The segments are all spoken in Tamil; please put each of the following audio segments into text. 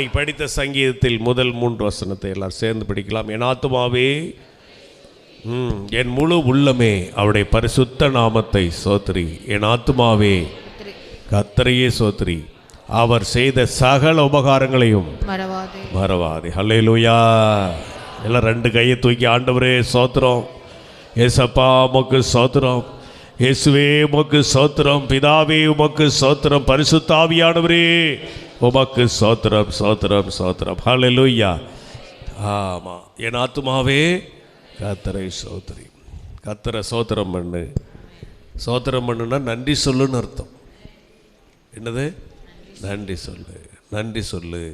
இன்னைக்கு படித்த சங்கீதத்தில் முதல் 3 வசனத்தை எல்லாம் சேர்ந்து படிக்கலாம். என் ஆத்துமாவே என் முழு உள்ளமே அவருடைய பரிசுத்த நாமத்தை சோத்ரி. என் ஆத்துமாவே கர்த்தரையே சோத்ரி. அவர் செய்த சகல உபகாரங்களையும் மறவாதே. ஹல்லேலூயா. எல்லாம் 2 கையை தூக்கி ஆண்டவரே சோத்திரம். ஏசப்பா உமக்கு சோத்திரம். இயேசுவே உமக்கு சோத்திரம். பிதாவே உமக்கு சோத்திரம். பரிசுத்த ஆவியானவரே உமக்கு சோத்திரம் சோத்திரம் சோத்திரம். ஹல்லேலூயா. ஆமாம். என் ஆத்துமாவே கர்த்தரை சோத்ரி. கர்த்தரை சோத்திரம் பண்ணு. சோத்திரம் பண்ணுன்னா நன்றி சொல்லுன்னு அர்த்தம். என்னது? நன்றி சொல்லு. நன்றி சொல்லு.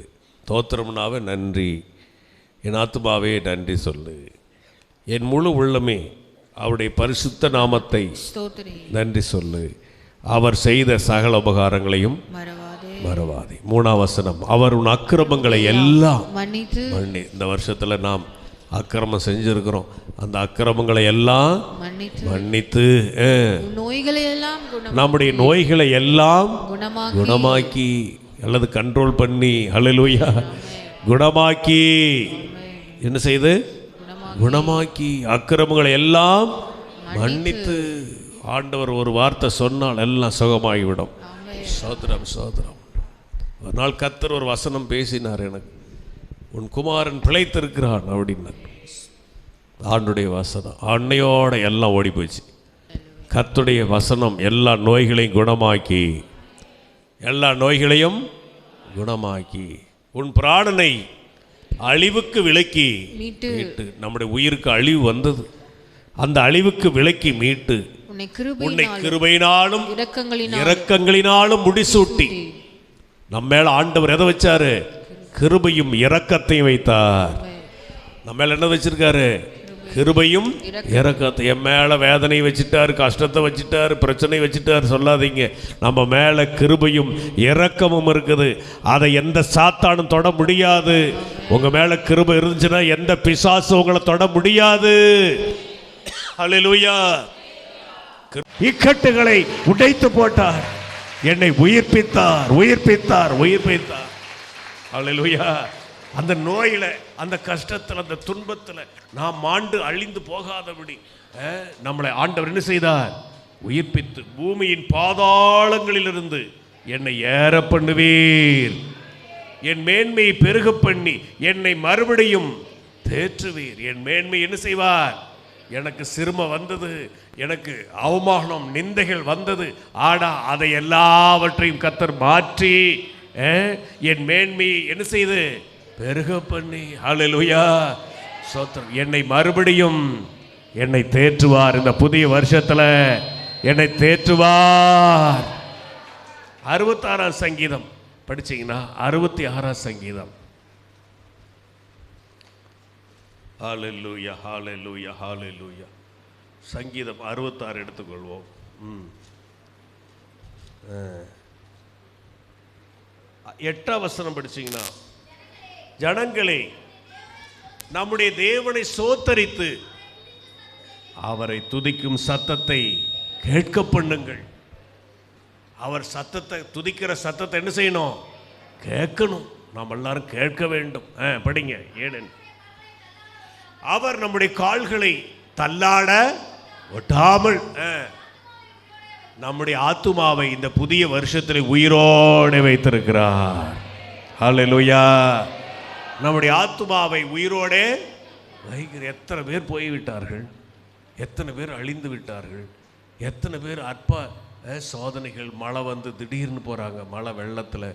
தோத்திரம்னாவே நன்றி. என் ஆத்துமாவே நன்றி சொல்லு. என் முழு உள்ளமே அவருடைய பரிசுத்த நாமத்தை நன்றி சொல்லு. அவர் செய்த சகல உபகாரங்களையும் மறவாதே. 3ஆம் வசனம். அவர் உன் அக்கிரமங்களை எல்லாம் மன்னி. இந்த வருஷத்தில் நாம் அக்கிரமம் செஞ்சிருக்கிறோம். அந்த அக்கிரமங்களை எல்லாம் மன்னித்து நம்முடைய நோய்களை எல்லாம் குணமாக்கி அல்லது கண்ட்ரோல் பண்ணி ஹல்லேலூயா குணமாக்கி என்ன செய்து குணமாக்கி அக்கிரமங்களை எல்லாம் மன்னித்து. ஆண்டவர் ஒரு வார்த்தை சொன்னால் எல்லாம் சுகமாகிவிடும். சோதரம் சோதரம். ஒரு நாள் கர்த்தர் ஒரு வசனம் பேசினார் எனக்கு. உன் குமாரன் பிழைத்திருக்கிறான் அப்படின்னார். ஆண்டுடைய வசனம் அன்னையோட எல்லாம் ஓடி போச்சு. கர்த்தருடைய வசனம் எல்லா நோய்களையும் குணமாக்கி உன் பிராணனை அழிவுக்கு விலக்கி மீட்டு. நம்முடைய உயிருக்கு அழிவு வந்தது. அந்த அழிவுக்கு விலக்கி மீட்டு உன்னை கிருபையினாலும் இரக்கங்களினாலும் முடிசூட்டி. நம்ம மேல ஆண்டவர் எதை வச்சாரு? கிருபையும் இரக்கத்தையும் வைத்தார். நம்ம மேல என்ன வச்சிருக்காரு? கிருபையும் இரக்கத்தை. என் மேல வேதனை வச்சுட்டாரு, கஷ்டத்தை வச்சுட்டாரு, பிரச்சனை வச்சுட்டாரு சொல்லாதீங்க. நம்ம மேல கிருபையும் இரக்கமும் இருக்குது. அதை எந்த சாத்தானும் தொட முடியாது. உங்க மேல கிருபை இருந்துச்சுன்னா எந்த பிசாசு உங்களை தொட முடியாது. ஹல்லேலூயா. இக்கட்டுகளை உடைத்து போட்டார். என்னை உயிர்ப்பித்தார். ஹல்லேலூயா. அந்த நோயில, அந்த கஷ்டத்தில், அந்த துன்பத்தில் நாம் மாண்டு அழிந்து போகாதபடி நம்மளை ஆண்டவர் என்ன செய்தார்? உயிர்ப்பித்து பூமியின் பாதாளங்களிலிருந்து என்னை ஏற பண்ணுவீர். என் மேன்மையை பெருக பண்ணி என்னை மறுபடியும் தேற்றுவீர். என் மேன்மை என்ன செய்வார்? எனக்கு சிறுமை வந்தது, எனக்கு அவமானம் நிந்தைகள் வந்தது. ஆடா அதை எல்லாவற்றையும் கர்த்தர் மாற்றி என் மேன்மையை என்ன செய்து பெருக பண்ணி ஹல்லேலூயா ஸ்தோத்திரம். என்னை மறுபடியும் என்னை தேற்றுவார். இந்த புதிய வருஷத்தில் என்னை தேற்றுவார். 66ஆம் சங்கீதம் படிச்சீங்கன்னா 66ஆம் சங்கீதம். ஹல்லேலூயா ஹல்லேலூயா ஹல்லேலூயா. சங்கீதம் 66 எடுத்துக்கொள்வோம். 8ஆம் வசனம் படிச்சீங்கன்னா, ஜனங்களே நம்முடைய தேவனை சோத்தரித்து அவரை துதிக்கும் சத்தத்தை கேட்க பண்ணுங்கள். அவர் சத்தத்தை, துதிக்கிற சத்தத்தை என்ன செய்யணும்? கேட்கணும். நாம் எல்லாரும் கேட்க வேண்டும். படிங்க. ஏனென் அவர் நம்முடைய கால்களை தள்ளாட ஒட்டாமல் நம்முடைய ஆத்துமாவை இந்த புதிய வருஷத்தில் உயிரோடு வைத்திருக்கிறார். ஹல்லேலூயா. நம்முடைய ஆத்துமாவை உயிரோடே வைக்கிற. எத்தனை பேர் போய்விட்டார்கள், எத்தனை பேர் அழிந்து விட்டார்கள், எத்தனை பேர் அற்ப சோதனைகள். மழை வந்து திடீர்னு போகிறாங்க. மழை வெள்ளத்தில்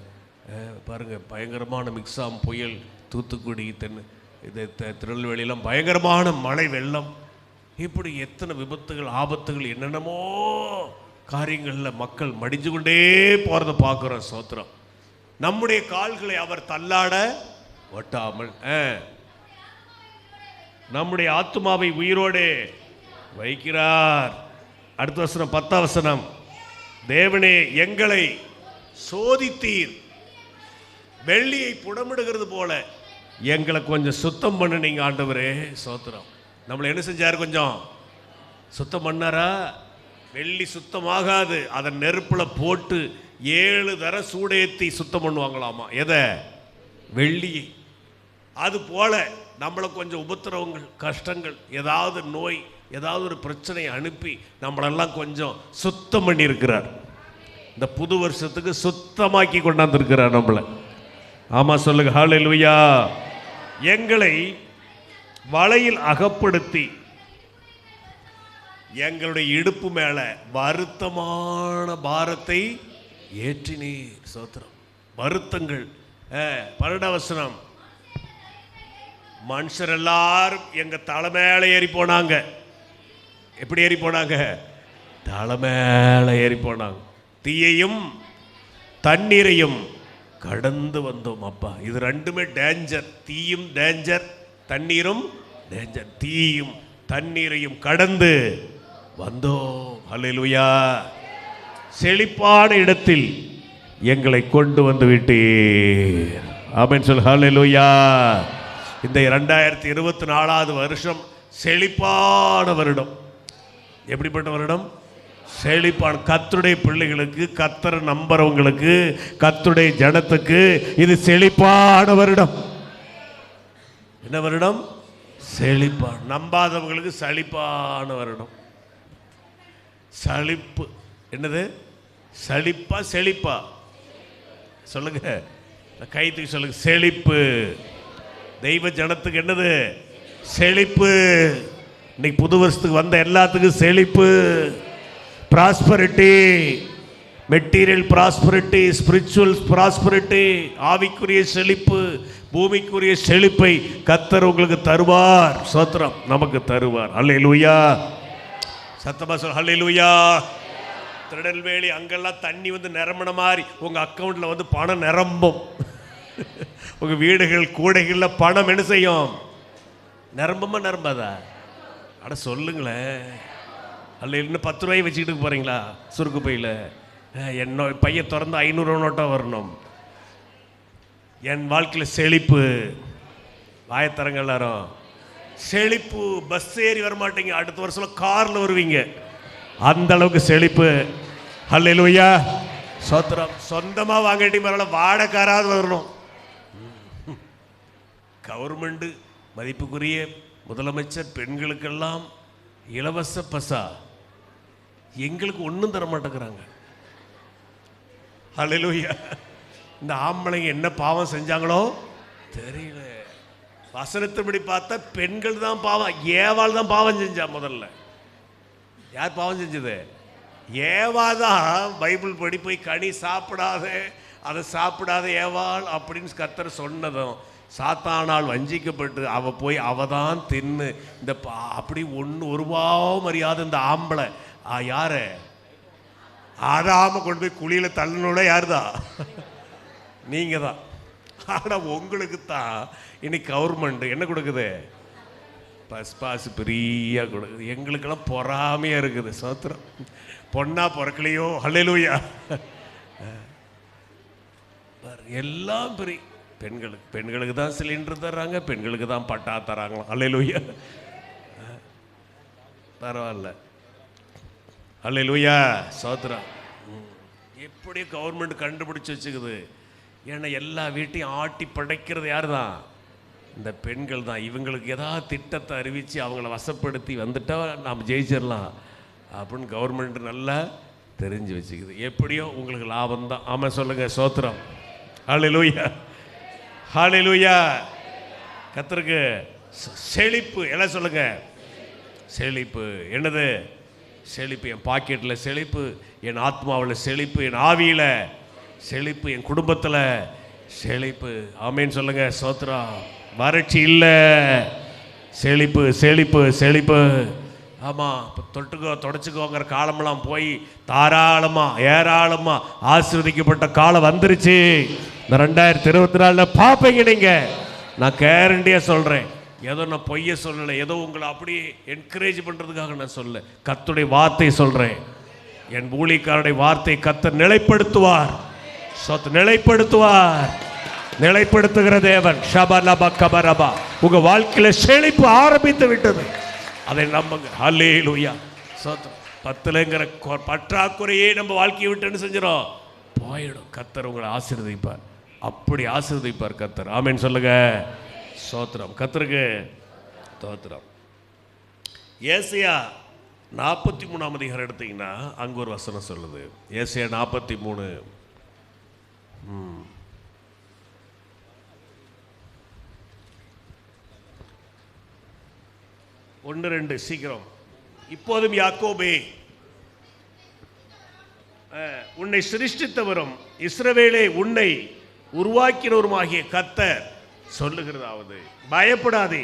பாருங்கள், பயங்கரமான மிக்ஸாம் புயல், தூத்துக்குடி, திருநெல்வேலியெல்லாம் பயங்கரமான மழை வெள்ளம். இப்படி எத்தனை விபத்துகள், ஆபத்துகள், என்னென்னமோ காரியங்களில் மக்கள் மடிஞ்சு கொண்டே போகிறத பார்க்குறோம். சோத்திரம். நம்முடைய கால்களை அவர் தள்ளாட ஒட்டாமல் நம்முடைய ஆத்துமாவை உயிரோடு வைக்கிறார். அடுத்த வசனம் 10ஆம் வசனம். தேவனே எங்களை சோதித்தீர், வெள்ளியை புடமிடுகிறது போல எங்களை கொஞ்சம் சுத்தம் பண்ண நீங்க ஆண்டவரே. சோத்திரம். நம்மளை என்ன செஞ்சார்? கொஞ்சம் சுத்தம் பண்ணாரா? வெள்ளி சுத்தமாகாது. அதை நெருப்புல போட்டு 7 தர சூடேத்தி சுத்தம் பண்ணுவாங்களாமா. எதை? வெள்ளி. அது போல நம்மளை கொஞ்சம் உபத்திரவங்கள், கஷ்டங்கள், ஏதாவது நோய், ஏதாவது ஒரு பிரச்சனையை அனுப்பி நம்மளெல்லாம் கொஞ்சம் சுத்தம் பண்ணி இருக்கிறார். இந்த புது வருஷத்துக்கு சுத்தமாக்கி கொண்டாந்துருக்கிறார் நம்மளை. ஆமாம் சொல்லுங்க, ஹல்லேலூயா. எங்களை வலையில் அகப்படுத்தி எங்களுடைய இடுப்பு மேல வருத்தமான பாரத்தை ஏற்றினீர். சோத்திரம். வருத்தங்கள். 12 வசனம், மனுஷர் எல்லாரும் எங்க தலை மேல ஏறி போனாங்க. எப்படி ஏறி போனாங்க? தலை மேல ஏறி போனாங்க. தீயையும் தண்ணீரையும் கடந்து வந்தோம். அப்பா, இது ரெண்டுமே டேஞ்சர். தீயும் டேஞ்சர், தண்ணீரும் டேஞ்சர். தீயும் தண்ணீரையும் கடந்து வந்தோம். ஹல்லேலூயா. செழிப்பான இடத்தில் எங்களை கொண்டு வந்து விட்டீர். ஆமென் சொல். ஹல்லேலூயா. இந்த 2024வது வருஷம் செழிப்பான வருடம். எப்படிப்பட்ட வருடம்? செழிப்பான. கர்த்தருடைய பிள்ளைகளுக்கு, கர்த்தரை நம்புறவங்களுக்கு, கர்த்தருடைய ஜனத்துக்கு இது செழிப்பான வருடம். என்ன வருடம்? செழிப்பான. நம்பாதவங்களுக்கு சலிப்பான வருடம். சலிப்பு. என்னது? சலிப்பா செழிப்பா? சொல்லுங்க, கை தூக்கி சொல்லுங்க. செழிப்பு. தெய்வ ஜனத்துக்கு என்னது? செழிப்பு. இன்னைக்கு புது வருஷத்துக்கு வந்த எல்லாத்துக்கும் செழிப்பு. Prosperity, material prosperity, spiritual prosperity, ஆவிக்குரிய செழிப்பு, பூமிக்குரிய செழிப்பை கர்த்தர் உங்களுக்கு தருவார். ஸ்தோத்திரம். நமக்கு தருவார். ஹல்லேலூயா. சத்தமா சொல், ஹல்லேலூயா. திருநெல்வேலி அங்கெல்லாம் தண்ணி வந்து நிரம்பின மாதிரி உங்க அக்கௌண்ட்ல வந்து பணம் நிரம்பும். உங்க வீடுகள் கூடைகள்ல பணம் என்ன செய்யும்? நிரம்பமா நிரம்பாதா? அட சொல்லுங்களேன். அல்ல இன்னும் 10 ரூபாய் வச்சுக்கிட்டு போறீங்களா சுருக்கு பையில? என்ன பைய திறந்து 500 நோட்டா வரணும். என் வாழ்க்கையில் செழிப்பு. வாயத்தரங்க எல்லாரும். செழிப்பு. பஸ் ஏறி வரமாட்டீங்க, அடுத்த வருஷம் கார்ல வருவீங்க. அந்த அளவுக்கு செழிப்பு. ஹல்லேலூயா. சோத்திரம். சொந்தமா வாங்கிட்டி மேல வாடகைக்காராவது வரணும். கவர்மெண்ட் மதிப்புக்குரிய முதலமைச்சர் பெண்களுக்கெல்லாம் இலவச பசா. எங்களுக்கு ஒன்றும் தர மாட்டேங்கிறாங்க. ஹல்லேலூயா. இந்த ஆம்பளைங்க என்ன பாவம் செஞ்சாங்களோ தெரியல. வசனத்தின்படி பார்த்தா பெண்கள் தான் பாவம். ஏவாள் தான் பாவம் செஞ்சா. முதல்ல யார் பாவம் செஞ்சது? ஏவா தான். பைபிள் படி போய் கனி சாப்பிடாத, அதை சாப்பிடாத ஏவாள் அப்படின்னு கர்த்தர் சொன்னதும் சாத்தானால் வஞ்சிக்கப்பட்டு அவ தான் தின்னு இந்த அப்படி ஒரு பாவம் அறியாத இந்த ஆம்பளை யாரு? ஆடாம கொண்டு போய் குழியில தள்ளனோட யாருதான்? நீங்க தான். ஆனா உங்களுக்கு தான் இன்னைக்கு கவர்மெண்ட் என்ன கொடுக்குது? பஸ் பெரிய கொடுக்குது. எங்களுக்கெல்லாம் பொறாமையா இருக்குது. சோத்திரம். பொண்ணா பிறக்கலையோ? ஹல்லேலூயா. எல்லாம் பெரிய பெண்களுக்கு தான் சிலிண்டர் தர்றாங்க, பெண்களுக்கு தான் பட்டா தராங்களாம். ஹல்லேலூயா. பரவாயில்ல. ஹல்லேலூயா. சோத்திரம். எப்படி கவர்மெண்ட் கண்டுபிடிச்சு வச்சுக்குது? ஏன்னா எல்லா வீட்டையும் ஆட்டி படைக்கிறது யார் தான்? இந்த பெண்கள் தான். இவங்களுக்கு ஏதாவது திட்டத்தை அறிவித்து அவங்கள வசப்படுத்தி வந்துட்டா நாம் ஜெயிச்சிடலாம் அப்படின்னு கவர்மெண்ட் நல்லா தெரிஞ்சு வச்சுக்குது. எப்படியோ உங்களுக்கு லாபம் தான். ஆமாம் சொல்லுங்க. சோத்திரம். ஹல்லேலூயா. ஹல்லேலூயா. கர்த்தருக்கு செழிப்பு. எல்லாம் சொல்லுங்க. செழிப்பு. என்னது? செழிப்பு. என் பாக்கெட்டில் செழிப்பு, என் ஆத்மாவில் செழிப்பு, என் ஆவியில் செழிப்பு, என் குடும்பத்தில் செழிப்பு. ஆமேன்னு சொல்லுங்க. சோத்ரா. வறட்சி இல்லை, செழிப்பு செழிப்பு செழிப்பு. ஆமாம். இப்போ தொட்டுக்கோ தொடச்சிக்கோங்கிற காலமெல்லாம் போய் தாராளமாக ஏராளமாக ஆசீர்வதிக்கப்பட்ட காலம் வந்துருச்சு. இந்த 2024 பார்ப்பீங்க நீங்கள். நான் கேரண்டியாக சொல்கிறேன். ஏதோ நான் பொய்ய சொல்லலை, ஏதோ உங்களை அப்படியே என்கரேஜ் பண்ணுறதுக்காக நான் சொல்ல, கர்த்தருடைய வார்த்தை சொல்கிறேன். என் ஊழியக்காரருடைய வார்த்தை கர்த்தர் நிலைப்படுத்துவார். நிலைப்படுத்துவார். நிலைப்படுத்துகிற தேவன். ஷபலபா கபரபா. உங்க வாழ்க்கையில செழிப்பு ஆரம்பித்து விட்டது. அதை நம்புங்க. ஹல்லேலூயா. சோத்திரம். 10ங்கிற பற்றாக்குறையே நம்ம வாழ்க்கையை விட்டுன்னு செஞ்சிடும் போயிடும். கர்த்தர் உங்களை ஆசீர்வதிப்பார். அப்படி ஆசீர்வதிப்பார் கர்த்தர். ஆமென் சொல்லுங்க. ஸ்தோத்திரம் கர்த்தருக்கு ஸ்தோத்திரம். ஏசாயா 43ஆம் அதிகாரம் எடுத்தீங்கன்னா அங்கே ஒரு வசனம் சொல்லுது. ஏசாயா 43 1-2 சீக்கிரம். இப்போதும் யாக்கோபே, உன்னை சிருஷ்டித்தவரும் இஸ்ரவேலே உன்னை உருவாக்கினவருமாகிய கர்த்தர் சொல்லுகிறதாவது, பயப்படாதே,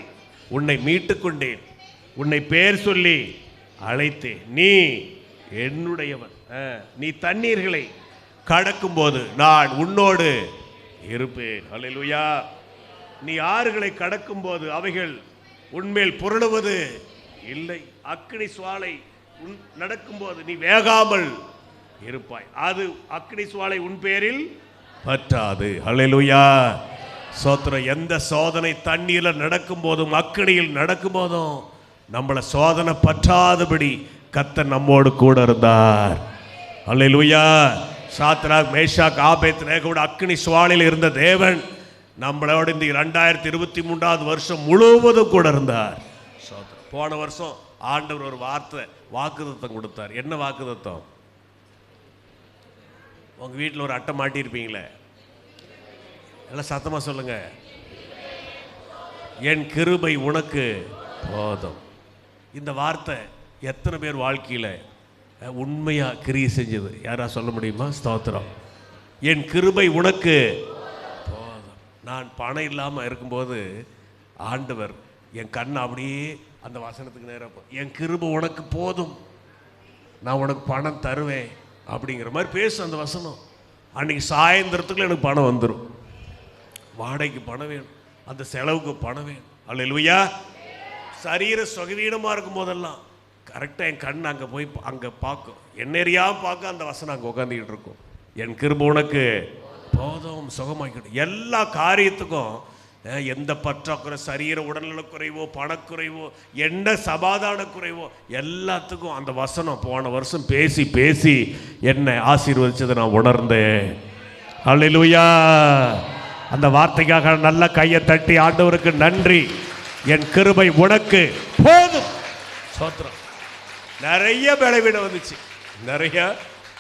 உன்னை மீட்டுக் கொண்டேன், உன்னை பெயர் சொல்லி அழைத்தேன், நீ என்னுடையவன். நீ தண்ணீர்களை கடக்கும் போது நான் உன்னோடு இருப்பேன். அல்லேலூயா. நீ ஆறுகளை கடக்கும் போது அவைகள் உன்மேல் புரளுவது இல்லை. அக்கினி சுவாலை நடக்கும்போது நீ வேகாமல் இருப்பாய், அது அக்கினி சுவாலை உன் பேரில் பற்றாது. அல்லேலூயா. சோத்திரம். எந்த சோதனை தண்ணீரில் நடக்கும் போதும் அக்கினியில் நடக்கும் போதும் நம்மளை சோதனை பற்றாதபடி கர்த்தர் நம்மோடு கூட இருந்தார். அல்லேலூயா. சாத்ராக் மேஷாக் ஆபேத்நேகோட அக்கினி சுவாலையில் இருந்த தேவன் நம்மளோட இந்த 2023ஆவது வருஷம் முழுவதும் கூட இருந்தார். போன வருஷம் ஆண்டவர் ஒரு வாக்குத்தத்தம் கொடுத்தார். என்ன வாக்குத்தத்தம்? உங்க வீட்டில் ஒரு அட்டை மாட்டியிருப்பீங்களே, எல்லாம் சத்தமா சொல்லுங்க. என் கிருபை உனக்கு போதும். இந்த வார்த்தை எத்தனை பேர் வாழ்க்கையில் உண்மையா கிரியை செஞ்சது? யாரா சொல்ல முடியுமா? ஸ்தோத்திரம். என் கிருபை உனக்கு போதும். நான் பணம் இல்லாமல் இருக்கும்போது ஆண்டவர் என் கண்ணை அப்படியே அந்த வசனத்துக்கு நேரம், என் கிருபை உனக்கு போதும், நான் உனக்கு பணம் தருவேன் அப்படிங்கிற மாதிரி பேசும் அந்த வசனம். அன்னைக்கு சாயந்தரத்துக்குள்ள எனக்கு பணம் வந்துடும். வாடகைக்கு பணம் வேணும், அந்த செலவுக்கு பணம் வேணும். அல்லேலூயா. சரீர சுகவீனமாக இருக்கும் போதெல்லாம் கரெக்டாக என் கண் அங்கே போய் அங்கே பார்க்கும், என்னெறியாக பார்க்க அந்த வசனம் அங்கே உட்காந்துக்கிட்டு இருக்கும். என் கிருபை உனக்கு போதும், சுகமாக்கிடும். எல்லா காரியத்துக்கும் எந்த பற்றாக்குறை, சரீர உடல்நலக்குறைவோ, பணக்குறைவோ, என்ன சமாதான குறைவோ, எல்லாத்துக்கும் அந்த வசனம் போன வருஷம் பேசி பேசி என்னை ஆசீர்வதிச்சதை நான் உணர்ந்தேன். அல்லேலூயா. அந்த வார்த்தைக்காக நல்ல கையை தட்டி ஆண்டவருக்கு நன்றி. என் கிருபை உனக்கு போதும். சோத்திரம். நிறைய பலவீனம் வந்துச்சு, நிறைய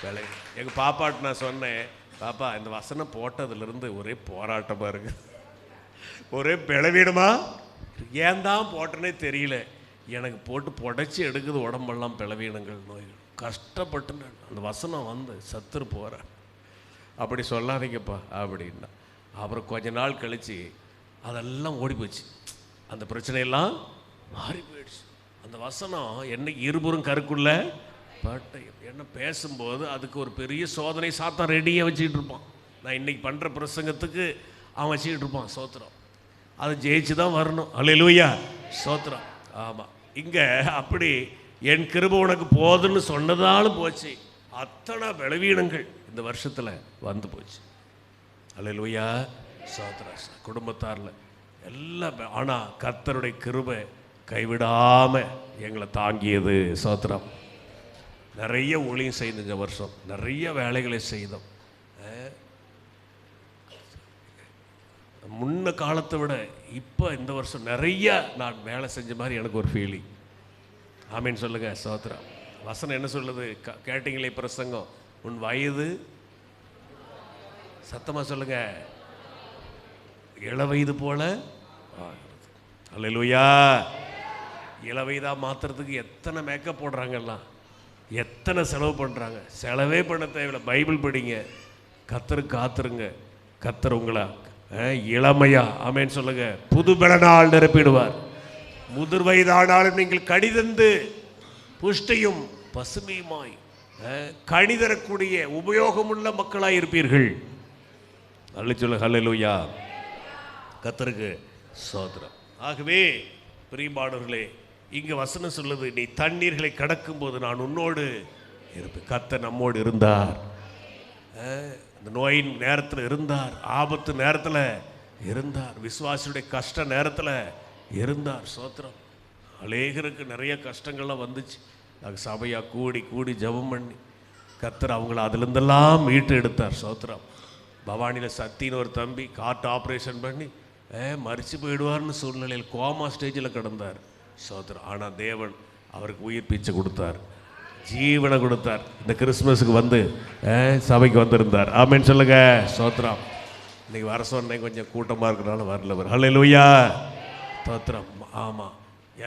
பலவீனம். எங்கள் பாப்பாட்டு நான் சொன்னேன், பாப்பா இந்த வசனம் போட்டதுலேருந்து ஒரே போராட்டமாக இருக்கு, ஒரே பலவீனமா, ஏன் தான் போட்டனே தெரியல, எனக்கு போட்டு புடைச்சி எடுக்குது உடம்பெல்லாம் பலவீனங்கள், நோய்கள், கஷ்டப்பட்டு அந்த வசனம் வந்து சத்துரு போகிறேன். அப்படி சொல்லாதீங்கப்பா அப்படின்னா. அப்புறம் கொஞ்ச நாள் கழித்து அதெல்லாம் ஓடி போச்சு, அந்த பிரச்சனையெல்லாம் மாறி போயிடுச்சு. அந்த வசனம் என்னைக்கு இருபுறம் கருக்குள்ள பட்டயம் என்ன பேசும்போது அதுக்கு ஒரு பெரிய சோதனை சாத்தான் ரெடியாக வச்சுக்கிட்டு இருப்பான். நான் இன்னைக்கு பண்ணுற பிரசங்கத்துக்கு அவன் வச்சுக்கிட்டு இருப்பான். சோத்திரம். அதை ஜெயிச்சு தான் வரணும். அல்லேலூயா. சோத்திரம். ஆமாம். இங்கே அப்படி என் கிருபை உனக்கு போதுன்னு சொன்னதாலும் போச்சு, அத்தனை பலவீனங்கள் இந்த வருஷத்தில் வந்து போச்சு. அல்லேலூயா. சோத்திரம். குடும்பத்தாரில் எல்லாம். ஆனால் கர்த்தருடைய கிருபை கைவிடாமல் எங்களை தாங்கியது. சோத்திரம். நிறைய ஊழியம் செய்தோம் இந்த வருஷம், நிறைய வேலைகளை செய்தோம். முன்ன காலத்தை விட இப்போ இந்த வருஷம் நிறைய நான் வேலை செஞ்ச மாதிரி எனக்கு ஒரு ஃபீலிங். ஆமீன் சொல்லுங்க. சோத்திரம். வசனம் என்ன சொல்லுது? கேட்டீங்களே பிரசங்கம், உன் வயது, சத்தமாக சொல்லுங்க, இளவயது போல. அல்லேலூயா. இளவயதா மாத்துறதுக்கு எத்தனை மேக்கப் போடுறாங்கல்லாம், எத்தனை செலவு பண்ணுறாங்க. செலவே பண்ண தேவையில்லை, பைபிள் படிங்க, கர்த்தருக்கு காத்துருங்க, கர்த்தர் உங்களை இளமையா, ஆமேன்னு சொல்லுங்க, புது பலனால் நிரப்பிடுவார். முதிர் வயதானாலும் நீங்கள் கடிதந்து புஷ்டியும் பசுமையுமாய் கனி தரக்கூடிய உபயோகமுள்ள மக்களாய் இருப்பீர்கள். அல்ல சொல்லுங்க. அல்லேலூயா. கர்த்தருக்கு ஸ்தோத்திரம். ஆகவே பிரியமானவர்களே, இங்கே வசனம் சொல்லுது, நீ தண்ணீர்களை கடக்கும் போது நான் உன்னோடு இருப்பேன். கர்த்தர் நம்மோடு இருந்தார். இந்த நோயின் நேரத்தில் இருந்தார், ஆபத்து நேரத்தில் இருந்தார், விசுவாசியுடைய கஷ்ட நேரத்தில் இருந்தார். சோத்திரம். அநேகருக்கு நிறைய கஷ்டங்கள்லாம் வந்துச்சு. நாங்கள் சபையாக கூடி கூடி ஜெபம் பண்ணி கர்த்தர் அவங்கள அதிலிருந்தெல்லாம் மீட்டு எடுத்தார். சோத்திரம். பவானியில் சத்தின்னு ஒரு தம்பி கார்ட் ஆப்ரேஷன் பண்ணி மறித்து போயிடுவார்னு சூழ்நிலையில் கோமா ஸ்டேஜில் கிடந்தார். சோதரம். ஆனால் தேவன் அவருக்கு உயிர் பீச்சை கொடுத்தார், ஜீவனை கொடுத்தார். இந்த கிறிஸ்மஸுக்கு வந்து சபைக்கு வந்திருந்தார். ஆமேன்னு சொல்லுங்க. சோத்திரம். இன்னைக்கு வர சொன்னேன், கொஞ்சம் கூட்டமாக இருக்கிறனால வரல. ஹல்லேலூயா. ஸ்தோத்திரம். ஆமாம்,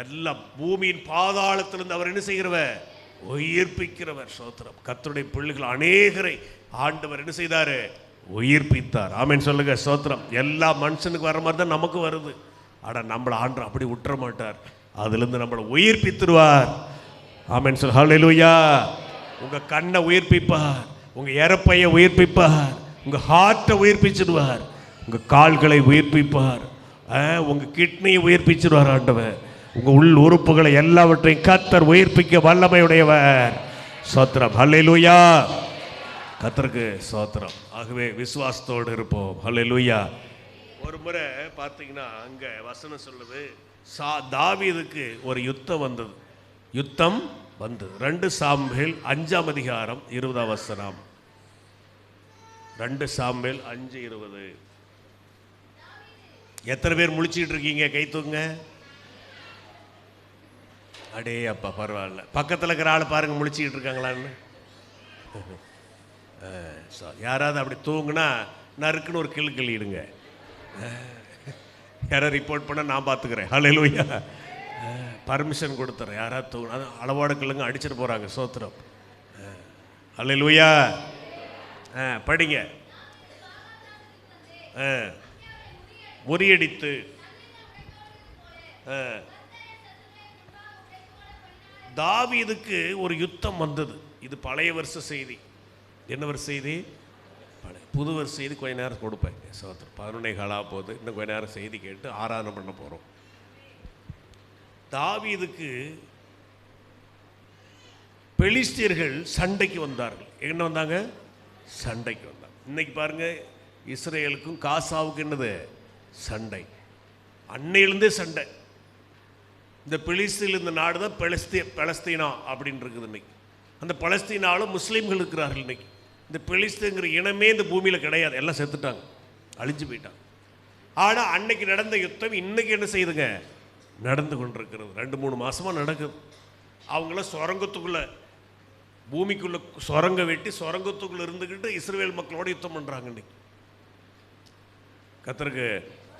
எல்லாம் பூமியின் பாதாளத்திலிருந்து அவர் என்ன செய்கிறவர்? உயிர்ப்பிக்கிறவர். ஸ்தோத்திரம். கர்த்தருடைய பிள்ளைகள் அநேகரை ஆண்டவர் என்ன செய்தார்? உயிர்ப்பித்தார். ஆமேன்னு சொல்லுங்க. ஸ்தோத்திரம். எல்லா மனுஷனுக்கு வர மாதிரி தான் நமக்கு வருது. ஆனால் நம்மளை ஆண்டவர் அப்படி விட்டுற மாட்டார், அதுலேருந்து நம்மளை உயிர்ப்பித்துருவார். ஆமென் சொல். ஹல்லேலூயா. உங்கள் கண்ணை உயிர்ப்பிப்பார், உங்கள் இறப்பையை உயிர்ப்பிப்பார், உங்கள் ஹார்ட்டை உயிர்ப்பிச்சிடுவார், உங்கள் கால்களை உயிர்ப்பிப்பார், உங்கள் கிட்னியை உயிர்ப்பிச்சிடுவார் ஆண்டவர். உங்கள் உள் உறுப்புகளை எல்லாவற்றையும் கர்த்தர் உயிர்ப்பிக்க வல்லமையுடையவர். ஸ்தோத்திரம். ஹல்லேலூயா. கர்த்தருக்கு ஸ்தோத்திரம். ஆகவே விசுவாசத்தோடு இருப்போம். ஹல்லேலூயா. ஒரு முறை பார்த்தீங்கன்னா அங்கே வசனம் சொல்லுது, தாவீதுக்கு ஒரு யுத்தம் வந்தது. யுத்தம் வந்தது. 2 சாமுவேல் 5ஆம் அதிகாரம் 20ஆம் வசனம். 2 சாமுவேல் 5:20. எத்தனை பேர் முழிச்சிட்டு இருக்கீங்க? கை தூங்க. அடே அப்பா, பரவாயில்ல. பக்கத்தில் இருக்கிற ஆள் பாருங்க, முழிச்சிக்கிட்டு இருக்காங்களான்னு. யாராவது அப்படி தூங்குனா நறுக்குன்னு ஒரு கிளு கிள்ளிடுங்க. யாராவது ரிப்போர்ட் பண்ண நான் பார்த்துக்கிறேன். ஹல்லேலூயா. பர்மிஷன் கொடுத்துறேன். யாராவது தூங்க அது அளவோட கிள்ளுங்க, அடிச்சிட்டு போகிறாங்க. சோத்திரம். ஹல்லேலூயா. படிங்க. முறியடித்து தாவீதுக்கு ஒரு யுத்தம் வந்தது. இது பழைய வருஷ செய்தி. என்ன வருஷ செய்தி? புது வருஷ செய்தி கொஞ்ச நேரம் கொடுப்பேன். சோத்திரம். 11:15 போகுது. இன்னும் கொஞ்ச நேரம் செய்தி கேட்டு ஆராதனை பண்ண போகிறோம். தாவீதுக்கு பெலிஸ்தியர்கள் சண்டைக்கு வந்தார்கள். என்ன வந்தாங்க? சண்டைக்கு வந்தாங்க. இன்னைக்கு பாருங்க, இஸ்ரேலுக்கும் காசாவுக்கு என்னது? சண்டை. அன்னையிலிருந்தே சண்டை. இந்த பெலிஸ்தீன் இந்த நாடு தான் பலஸ்தீனா அப்படின்னு இருக்குது இன்னைக்கு. அந்த பலஸ்தீனாலும் முஸ்லீம்கள் இருக்கிறார்கள் இன்னைக்கு. இந்த பெலிஸ்தீன்கிற இனமே இந்த பூமியில் கிடையாது, எல்லாம் செத்துட்டாங்க, அழிஞ்சு போயிட்டாங்க. ஆனால் அன்னைக்கு நடந்த யுத்தம் இன்னைக்கு என்ன செய்யுதுங்க? நடந்து கொண்டிருக்கிறது. 2-3 மாசமாக நடக்குது. அவங்களாம் சுரங்கத்துக்குள்ள, பூமிக்குள்ள சுரங்க வெட்டி சுரங்கத்துக்குள்ள இருந்துக்கிட்டு இஸ்ரவேல் மக்களோட யுத்தம் பண்ணுறாங்க இன்னைக்கு. கர்த்தருக்கு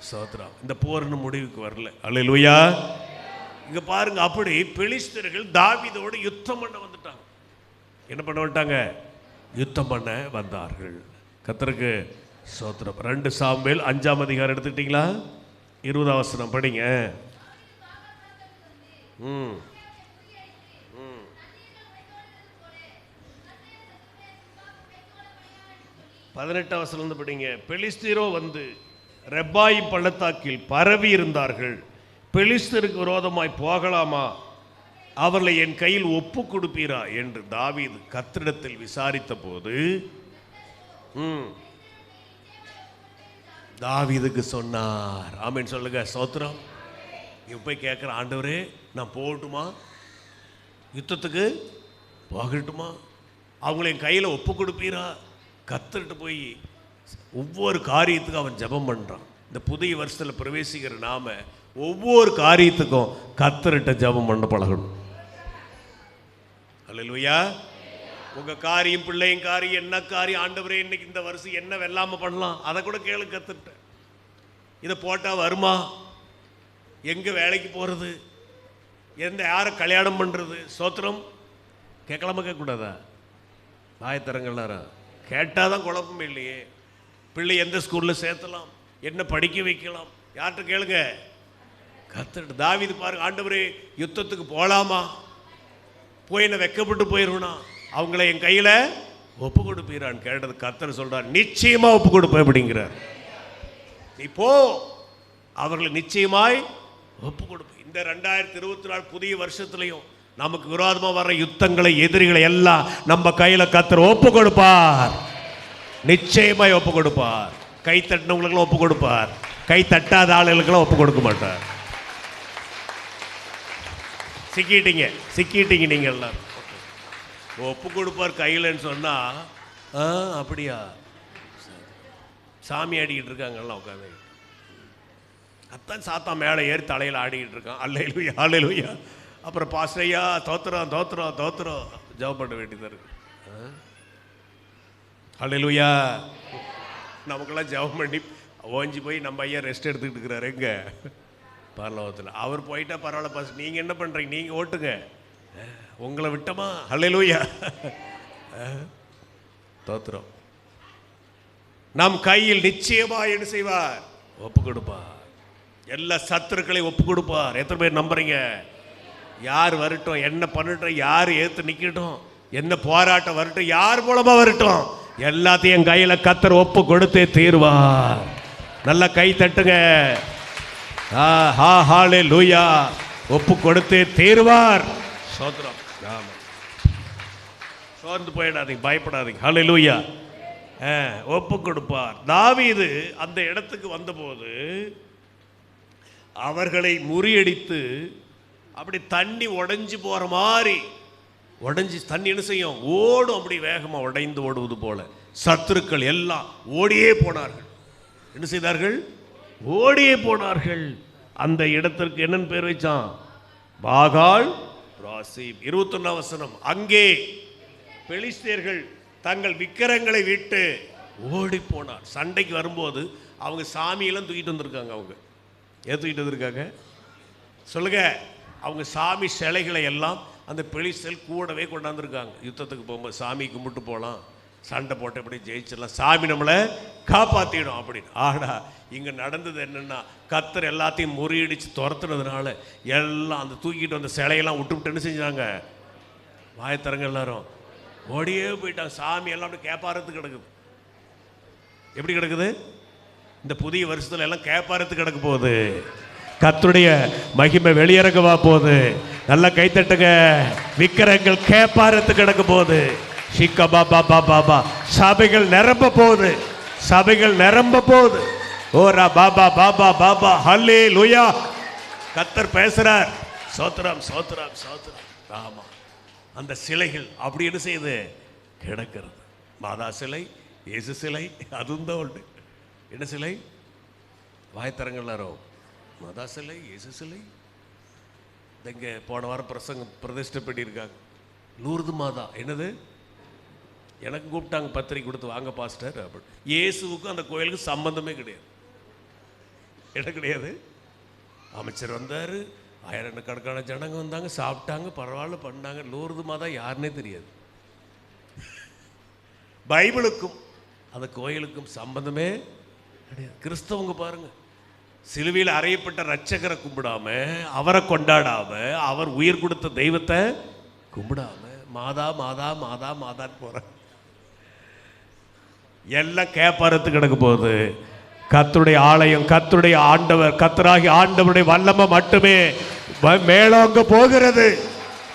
ஸ்தோத்திரம். இந்த போர் இன்னும் முடிவுக்கு வரல. அல்லேலூயா. இங்க பாருங்க, அப்படி பெலிஸ்தர்கள் தாவீதோடு யுத்தம் பண்ண வந்துட்டாங்க. என்ன பண்ண வந்துட்டாங்க? யுத்தம் பண்ண வந்தார்கள். கர்த்தருக்கு ஸ்தோத்திரம். 2 சாமுவேல் 5ஆம் அதிகாரம் எடுத்துக்கிட்டீங்களா? 20ஆம் வசனம் படிங்க. 18ஆம் வசனம் படிங்க. பெலிஸ்தீரோ வந்து ரெப்பாயிம் பள்ளத்தாக்கில் பரவி இருந்தார்கள். பெலிஸ்தருக்கு விரோதமாய் போகலாமா? அவர்களை என் கையில் ஒப்பு கொடுப்பீரா என்று தாவீது கர்த்தரிடத்தில் விசாரித்த போது தாவீதுக்கு சொன்னார். ஆமென் சொல்லுங்க. ஸ்தோத்திரம். இவன் போய் கேட்குற, ஆண்டவரே நான் போகட்டுமா? யுத்தத்துக்கு போகட்டுமா? அவங்கள என் கையில் ஒப்பு கொடுப்பீரா? கர்த்தர்கிட்ட போய் ஒவ்வொரு காரியத்துக்கும் அவன் ஜெபம் பண்ணுறான். இந்த புதிய வருஷத்தில் பிரவேசிக்கிற நாம ஒவ்வொரு காரியத்துக்கும் கர்த்தர்கிட்ட ஜெபம் பண்ண பழகணும். அல்லேலூயா. உங்கள் காரியம், பிள்ளையும் காரியம், என்ன காரியம், ஆண்டவரே இன்னைக்கு இந்த வருஷம் என்ன வெல்லாமல் பண்ணலாம், அதை கூட கேளு கர்த்தர்கிட்ட. இதை போட்டால் வருமா? எங்கே வேலைக்கு போகிறது, யாரை கல்யாணம் பண்ணுறது? ஸ்தோத்திரம். கேட்கலாமா? கேட்கக்கூடாதா? ஆயத்தரங்கள்லாம் கேட்டால் தான் குழப்பமே இல்லையே. பிள்ளை எந்த ஸ்கூலில் சேர்த்தலாம், என்ன படிக்க வைக்கலாம், யார்கிட்ட கேளுங்க? கர்த்தர்கிட்ட. தாவீது பாருங்க, ஆண்டவரே யுத்தத்துக்கு போகலாமா? போய் என்ன வெக்கப்பட்டு போயிடுவேனா? அவங்கள என் கையில் ஒப்பு கொடுப்பீரான்னு கேட்டது. கர்த்தர் சொல்கிறார், நிச்சயமாக ஒப்பு கொடுப்பேன் அப்படிங்கிறார். நீ போ, அவர்களை நிச்சயமாய் ஒப்பு கொடுப்பேன். இந்த 2024 புதிய வருஷத்துலையும் நமக்கு விரோதமாக வர்ற யுத்தங்களை, எதிரிகளை எல்லாம் நம்ம கையில் கர்த்தர் ஒப்பு கொடுப்பார். நிச்சயமாய் ஒப்பு கொடுப்பார். கை தட்டினவங்களுக்கெல்லாம் ஒப்பு கொடுப்பார். கை தட்டாத ஆளுகளுக்கெல்லாம் ஒப்பு கொடுக்க மாட்டார். சிக்கிட்டீங்க நீங்கள் எல்லாம். ஒப்பு கொடுப்பார் கையிலன்னு சொன்னால் அப்படியா? சாமி ஆடிக்கிட்டு இருக்காங்கலாம் உட்காந்து. அத்தான் சாத்தான் மேலே ஏறி தலையில் ஆடிக்கிட்டு இருக்கான். அல்லேலூயா அல்லேலூயா. அப்புறம் பாஸ்டையா தோத்துறோம் தோத்துறோம் தோத்துறோம் ஜெபம் பண்ண வேண்டியதாக இருக்கு. அல்லேலூயா. நமக்கெல்லாம் ஜெபம் பண்ணி ஓஞ்சி போய் நம்ம ஐயா ரெஸ்ட் எடுத்துக்கிட்டு இருக்கிறாரு எங்க பரலோகத்தில். அவர் போயிட்டா பரவாயில்ல பாஸ், நீங்கள் என்ன பண்ணுறீங்க, நீங்கள் ஓட்டுங்க, உங்களை விட்டோமா. அல்லேலூயா. தோத்துறோம். நம் கையில் நிச்சயமா என்ன செய்வார், ஒப்பு கொடுப்பார். எல்லா சத்துருக்களையும் ஒப்பு கொடுப்பார். எத்தனை பேர் நம்புறீங்க? யார் வரட்டும், என்ன பண்ணட்டும், யார் ஏற்று நிற்கட்டும், என்ன போராட்டம் வரட்டும், யார் மூலமா வரட்டும், எல்லாத்தையும் கையில் கத்தர் ஒப்பு கொடுத்தே தீர்வார். நல்லா கை தட்டுங்க. ஹல்லேலூயா. ஒப்பு கொடுத்தே தீர்வார். சோத்ரம். ஆமா, சோர்ந்து போயிடாதீங்க, பயப்படாதீங்க. ஹல்லேலூயா. ஒப்பு கொடுப்பார். தாவீது அந்த இடத்துக்கு வந்தபோது அவர்களை முறியடித்து அப்படி தண்ணி உடைஞ்சு போற மாதிரி உடைஞ்சி தண்ணி என்ன செய்யும், ஓடும். அப்படி வேகமாக உடைந்து ஓடுவது போல சத்துருக்கள் எல்லாம் ஓடியே போனார்கள். என்ன செய்தார்கள்? ஓடியே போனார்கள். அந்த இடத்திற்கு என்னன்னு பேர் வச்சான்? பாகால் ராசீம். 21ஆம் வசனம். அங்கே பெலிஸ்தேர்கள் தங்கள் விக்கிரங்களை விட்டு ஓடி போனார். சண்டைக்கு வரும்போது அவங்க சாமியெல்லாம் தூக்கிட்டு வந்திருக்காங்க. அவங்க ஏன் தூக்கிட்டு வந்திருக்காங்க சொல்லுங்க? அவங்க சாமி சிலைகளை எல்லாம் அந்த பெலிஸ்தேர் கூடவே கொண்டாந்துருக்காங்க. யுத்தத்துக்கு போகும்போது சாமி கும்பிட்டு போகலாம், சண்டை போட்டு எப்படி ஜெயிச்சிடலாம், சாமி நம்மளை காப்பாற்றிடும் அப்படின்னு. ஆனால் இங்கே நடந்தது என்னென்னா, கத்தர் எல்லாத்தையும் முறியடித்து துரத்துனதுனால எல்லாம் அந்த தூக்கிட்டு வந்த சிலையெல்லாம் விட்டு என்ன செஞ்சாங்க? வாயத்தரங்க எல்லாரும் ஓடியே போயிட்டாங்க. சாமி எல்லாம் அப்படி கேப்பாரத்து கிடக்குது. எப்படி கிடக்குது? இந்த புதிய வருஷத்துல எல்லாம் கேப்பாரத்து கிடக்க போகுது. கர்த்தருடைய மகிமை வெளியிறங்கவா போகுது. நல்லா கைத்தட்டுங்க. விக்கிரங்கள் கேப்பாரத்து கிடக்க போகுது. ஷிக்கா பாபா பாபா பா. சபைகள் நிரம்ப போகுது. சபைகள் நிரம்ப போகுது. ஓரா பாபா பாபா பாபா. ஹல்லேலூயா. கர்த்தர் பேசுறார். சோத்ரம் சோத்ரம் சோத்ரம். ஆமா, அந்த சிலைகள் அப்படி என்ன செய்யுது? கிடக்கிறது. மாதா சிலை, இயேசு சிலை, அதுவும் தான் உண்டு. என்ன சிலை? வாயத்தரங்கள் எல்லாரும் மாதா சிலை, இயேசு சிலை. இங்கே போன வாரம் பிரசங்கம் பிரதிஷ்டை பண்ணியிருக்காங்க. லூர்து மாதா. என்னது? எனக்கு கூப்பிட்டாங்க, பத்திரிக்கை கொடுத்து வாங்க பாஸ்டர் அப்படி. இயேசுவுக்கும் அந்த கோயிலுக்கு சம்பந்தமே கிடையாது. என்ன கிடையாது? அமைச்சர் வந்தார், ஆயிரக்கணக்கான ஜனங்க வந்தாங்க, சாப்பிட்டாங்க, பரவாயில்ல பண்ணாங்க. லூர்து மாதா யாருன்னே தெரியாது. பைபிளுக்கும் அந்த கோயிலுக்கும் சம்பந்தமே கிடையாது. கிறிஸ்தவங்க பாருங்க, சிலுவையில் அறையப்பட்ட ரட்சகரை கும்பிடாம, அவரை கொண்டாடாம, அவர் உயிர் கொடுத்த தெய்வத்தை கும்பிடாம மாதா மாதா மாதா மாதான்னு போற. எல்லாம் கேப்பாரத்து கிடக்க போகுது. கர்த்தருடைய ஆலயம், கர்த்தருடைய ஆண்டவர், கர்த்தராகி ஆண்டவருடைய வல்லமை மட்டுமே மேலோங்க போகிறது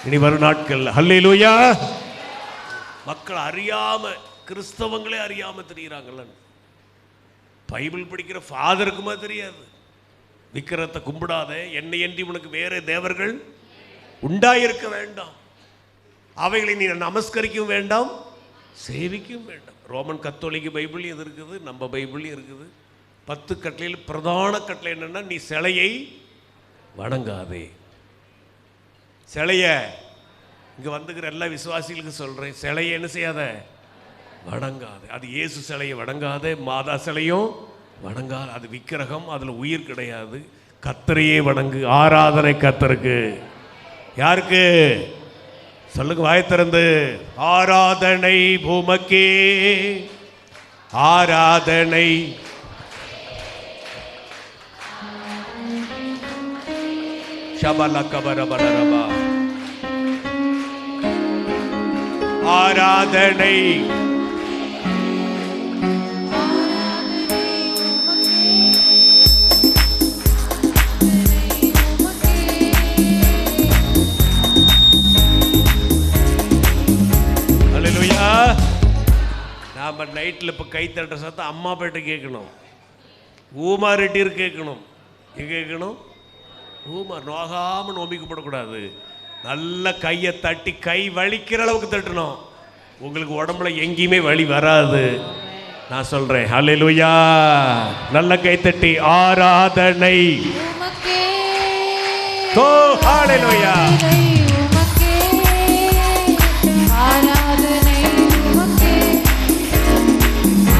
இனி வரும் நாட்கள். ஹல்லேலூயா. மக்கள் அறியாம, கிறிஸ்தவங்களே அறியாம தெரியுறாங்கல்ல. பைபிள் படிக்கிற ஃபாதருக்குமா தெரியாது? விக்கிரத்தை கும்பிடாத, என்னை என்று உனக்கு வேற தேவர்கள் உண்டாயிருக்க வேண்டாம், அவைகளை நீ நமஸ்கரிக்கவும் வேண்டாம், சேவிக்கவும் வேண்டாம். ரோமன் கத்தோலிக்க பைபிள் எது இருக்குது, நம்ம பைபிள் இருக்குது. 10 கட்டளையில் பிரதான கட்டளை என்னன்னா, நீ சிலையை வணங்காதே. சிலைய இங்க வந்துக்கிற எல்லா விசுவாசிகளுக்கு சொல்றேன், சிலையை என்ன செய்யாத? வணங்காது. அது இயேசு சிலையை வணங்காத, மாதா சிலையும் வணங்காது. அது விக்கிரகம், அதுல உயிர் கிடையாது. கர்த்தரையே வணங்கு. ஆராதனை கர்த்தருக்கு. யாருக்கு சொல்லுங்க வாய் திறந்து. ஆராதனை உமக்கே, ஆராதனை. ஷபலகபரபரபா. ஆராதனை நாம நைட்டில் இப்போ கை தட்டுற சத்தம் அம்மா பேட்ட கேட்கணும், ஊமா ரெட்டியர் கேட்கணும். எங்கே கேட்கணும்? ஊமா. நோகாமல் நோம்பிக்கப்படக்கூடாது. நல்ல கையை தட்டி கை வலிக்கிற அளவுக்கு தட்டணும். உங்களுக்கு உடம்புல எங்கேயுமே வலி வராது. நான் சொல்றேன் ஹல்லேலூயா. நல்ல கைத்தட்டி ஆராதனை உமக்கே. ஓ ஹல்லேலூயா. ஆராதனை உமக்கே.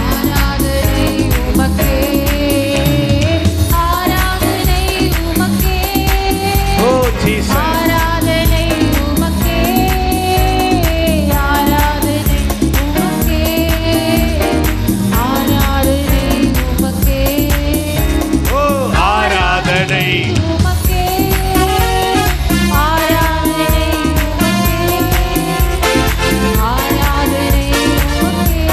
ஆராதனை உமக்கே. ஆராதனை உமக்கே. ஓ ஜீசஸ். ஆராதனை உமக்கே. ஆராதனை உமக்கே. ஆராதனை உமக்கே. ஓ ஆராதனை உமக்கே. ஆராதனை உமக்கே. ஆராதனை உமக்கே.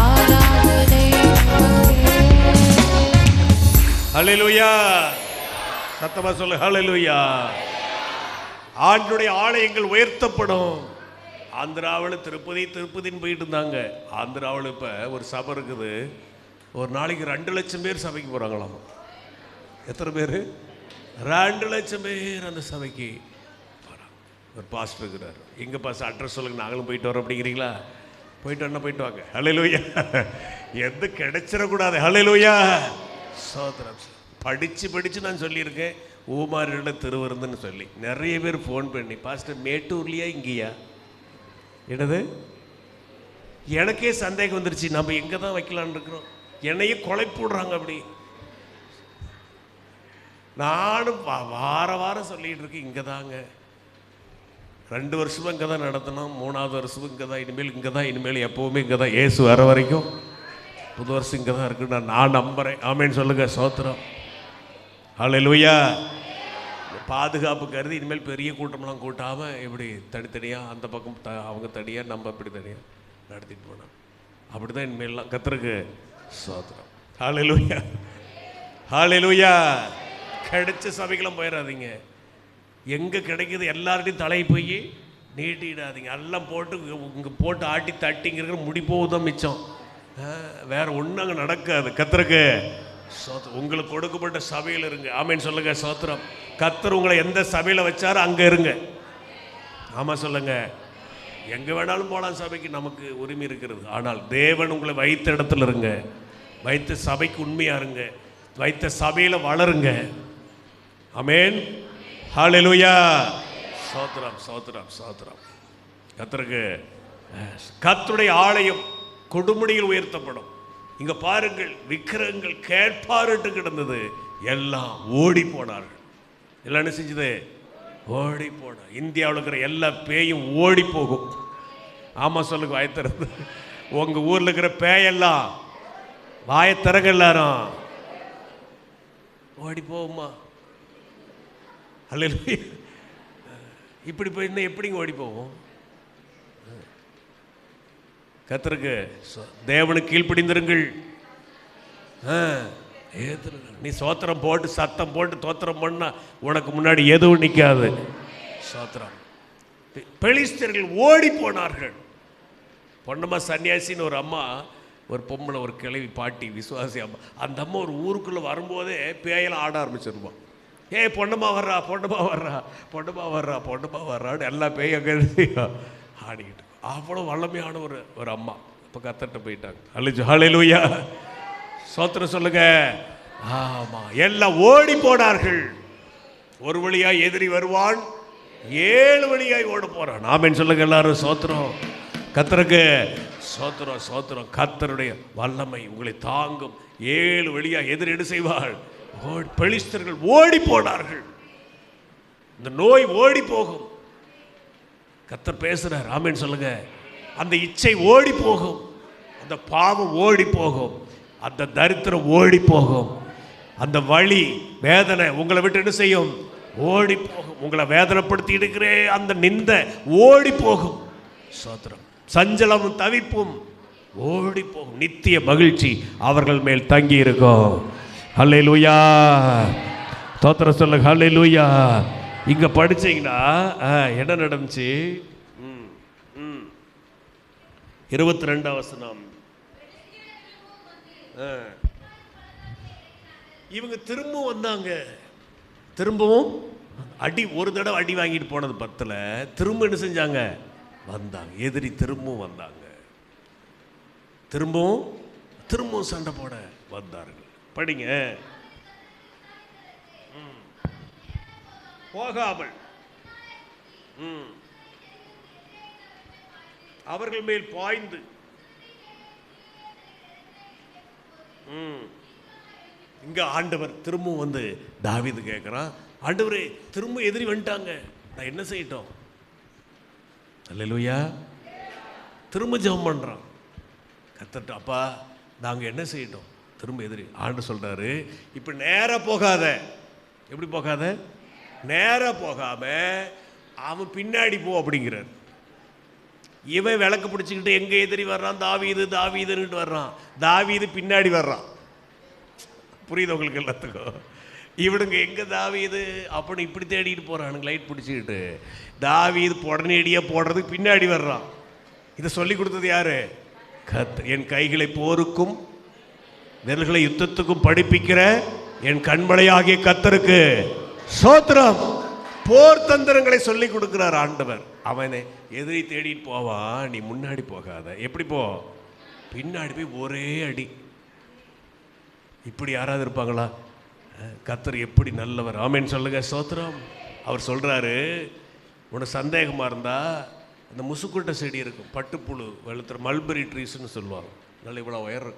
ஆராதனை உமக்கே. ஹல்லேலூயா. சத்தமா சொல்லு ஹல்லேலூயா. ஆண்டுடைய ஆலயங்கள் உயர்த்தப்படும். ஆந்திராவில் திருப்பதின்னு போயிட்டு இருந்தாங்க. ஆந்திராவில் இப்போ ஒரு சபை இருக்குது. ஒரு நாளைக்கு 2 லட்சம் பேர் சபைக்கு போகிறாங்களாம். எத்தனை பேர்? 2 லட்சம் பேர் அந்த சபைக்கு போகிறாங்க. ஒரு பாஸ்டர் இருக்கிறார். எங்கே பாஸ்டர் அட்ரஸ் சொல்லுங்க, நாங்களும் போயிட்டு வரோம் அப்படிங்கிறீங்களா? போயிட்டு வாங்க. ஹல்லேலூயா. எது கிடைச்சிடக்கூடாது. ஹல்லேலூயா. சோதரம். படித்து நான் சொல்லியிருக்கேன் ஊமாரியோட திருவிருந்துன்னு சொல்லி. நிறைய பேர் ஃபோன் பண்ணி, பாஸ்டர் மேட்டூர்லையா இங்கேயா? என்னது? எனக்கே சந்தேகம் வந்துருச்சு, நம்ம எங்கே தான் வைக்கலான்னு இருக்கிறோம். என்னையும் குழப்பி விடுறாங்க. அப்படி நானும் வாரம் சொல்லிட்டு இருக்கேன், இங்கே தாங்க. 2 வருஷமும் இங்கே தான் நடத்தணும், 3வது வருஷமும் இங்கே தான், இனிமேல் எப்போவுமே இங்கே தான். ஏசு வர வரைக்கும் புது வருஷம் இங்கே தான் இருக்குன்னு நான் நம்புகிறேன். ஆமேன்னு சொல்லுங்க. சோத்திரம். ஹல்லேலூயா. பாதுகாப்பு கருதி இனிமேல் பெரிய கூட்டம்லாம் கூட்டாமல் இப்படி தனித்தனியாக அந்த பக்கம் அவங்க தனியாக நம்ம இப்படி தனியாக நடத்திட்டு போனோம். அப்படி தான் இனிமேல்லாம் கர்த்தருக்கு சோத்திரம். ஹல்லேலூயா. ஹல்லேலூயா. கிடைச்ச சபைக்கெல்லாம் போயிடாதீங்க. எங்கே கிடைக்கிது எல்லார்ட்டையும் தலை போய் நீட்டிடாதீங்க. எல்லாம் போட்டு ஆட்டி தட்டிங்கிற முடி போகுதான் மிச்சம். வேற ஒன்றும் அங்கே நடக்காது. கர்த்தருக்கு சோத்திரம். உங்களுக்கு கொடுக்கப்பட்ட சபையில் இருங்க. ஆமேன்னு சொல்லுங்க. சோத்திரம். கர்த்தர் உங்களை எந்த சபையில் வச்சாரோ அங்கே இருங்க. ஆமாம் சொல்லுங்க. எங்கே வேணாலும் போகலாம், சபைக்கு நமக்கு உரிமை இருக்கிறது. ஆனால் தேவன் உங்களை வைத்த இடத்துல இருங்க. வைத்த சபைக்கு உண்மையாக இருங்க. வைத்த சபையில் வளருங்க. ஆமேன். ஹல்லேலூயா. சோத்திரம். சோத்திரம். சோத்திரம். கர்த்தருக்கு. கர்த்தருடைய ஆலயம் கொடுமுடியில் உயர்த்தப்படும். இங்க பாருங்கள், விக்கிரகங்கள் கேட்பாரிட்டு கிடந்தது, எல்லாம் ஓடி போனார்கள். எல்லாம் என்ன செஞ்சது? ஓடி போன. இந்தியாவில் இருக்கிற எல்லா பேயும் ஓடி போகும். ஆமா சொல்லுங்க. வாயத்திறந்து உங்க ஊர்ல இருக்கிற பேயெல்லாம் வாயத்திறங்க, எல்லாரும் ஓடி போகுமா? அல்ல இப்படி போயிருந்தா எப்படிங்க ஓடி போகும்? கர்த்தருக்கு தேவனுக்கு கீழ்ப்படிந்திருங்கள். நீ சோத்திரம் போட்டு சத்தம் போட்டு தோத்திரம் பண்ணா உனக்கு முன்னாடி எதுவும் நிற்காது. சோத்திரம். பெலிஸ்தர்கள் ஓடி போனார்கள். பொன்னம்மா சன்னியாசின்னு ஒரு அம்மா, ஒரு பொம்பளை, ஒரு கிழவி பாட்டி, விசுவாசி அம்மா. அந்த அம்மா ஒரு ஊருக்குள்ளே வரும்போதே பேயெல்லாம் ஆட ஆரம்பிச்சிருப்பான். பொன்னம்மா வர்றா, பொன்னம்மா வர்றா, பொன்னம்மா வர்றா, பொன்னம்மா வர்றான்னு எல்லா பேயும் ஆடிக்கிட்டு. அவ்வளோ வல்லமையான ஒரு அம்மா. இப்போ கர்த்தர்ட்ட போயிட்டாங்க. ஹல்லேலூயா. சோத்திரம் சொல்லுங்க. ஆமா. எல்லாம் ஓடி போனார்கள். ஒரு வழியாய் எதிரி வருவான், 7 வழியாய் ஓட போறான். ஆமென் சொல்லுங்க எல்லாரும். சோத்திரம். கர்த்தருக்கு சோத்திரம். சோத்திரம். கர்த்தருடைய வல்லமை உங்களை தாங்கும். 7 வழியாய் எதிரி என்ன செய்வாள்? பெலிஸ்தர்கள் ஓடி போனார்கள். இந்த நோய் ஓடி போகும். கர்த்தர் பேசுறார். ஆமென் சொல்லுங்க. அந்த இச்சை ஓடி போகும், அந்த பாவம் ஓடி போகும், அந்த தரித்திரம் ஓடி போகும், அந்த வலி வேதனை உங்களை விட்டு என்ன செய்யும்? ஓடி போகும். உங்களை வேதனைப்படுத்தி இருக்கிறே அந்த நிந்த ஓடி போகும். சோத்திரம். சஞ்சலமும் தவிப்பும் ஓடி போகும். நித்திய மகிழ்ச்சி அவர்கள் மேல் தங்கி இருக்கும். ஹல்லேலூயா. ஸ்தோத்திரம் சொல்லுங்க. ஹல்லேலூயா. இங்க படிச்சீங்கன்னா என்ன நடந்துச்சு? 22 வசனம். இவங்க திரும்பவும் வந்தாங்க. திரும்பவும் அடி, ஒரு தடவை அடி வாங்கிட்டு போனது பத்தல, திரும்ப என்ன செஞ்சாங்க? வந்தாங்க. எதிரி திரும்பவும் வந்தாங்க. திரும்பவும் சண்டை போட வந்தார்கள். படிங்க. போகாமல் அவர்கள் மேல் பாய்ந்து இங்க ஆண்டவர் திரும்பவும் வந்து தாவீது கேட்கிறான், ஆண்டவரே திரும்ப எதிரி வந்துட்டாங்க, நான் என்ன செய்யட்டும்? அல்லேலூயா. திரும்ப ஜெபம் பண்றான். கர்த்தர்ட்ட, அப்பா நாங்க என்ன செய்யட்டும்? திரும்ப எதிரி. ஆண்டு சொல்றாரு, இப்ப நேரா போகாத. எப்படி போகாத? நேரா போகாம அவன் பின்னாடி போ அப்படிங்கிறார். இவன் விளக்கு பிடிச்சிக்கிட்டு எங்க எதிரி வர்றான், தாவீதுன்னு வர்றான். தாவீது பின்னாடி வர்றான். புரியுது உங்களுக்கு எல்லாத்துக்கும்? இவனுங்க எங்க தாவீது அப்படின்னு இப்படி தேடிட்டு போறானுங்க லைட் பிடிச்சிக்கிட்டு. தாவீது உடனடியா போடுறதுக்கு பின்னாடி வர்றான். இதை சொல்லி கொடுத்தது யாரு? கர்த்தர். என் கைகளை போருக்கும் விரல்களை யுத்தத்துக்கும் படிப்பிக்கிற என் கண்மலையாகிய கர்த்தருக்கு ஸ்தோத்திரம். போர் தந்திரங்களை சொல்லி கொடுக்கிறார் ஆண்டவர். அவனை எதிரி தேடிட்டு போவான், நீ முன்னாடி போகாத. எப்படி போ? பின்னாடி போய் ஒரே அடி. இப்படி யாராவது இருப்பாங்களா? கர்த்தர் எப்படி நல்லவர். ஆமென் சொல்லுங்க. ஸ்தோத்திரம். அவர் சொல்றாரு, உனக்கு சந்தேகமா இருந்தா அந்த முசுக்குட்டை செடி இருக்கும், பட்டுப்புழு வெளுத்துற மல்பெரி ட்ரீஸ்ன்னு சொல்லுவாங்க, நல்ல இவ்வளோ உயர்.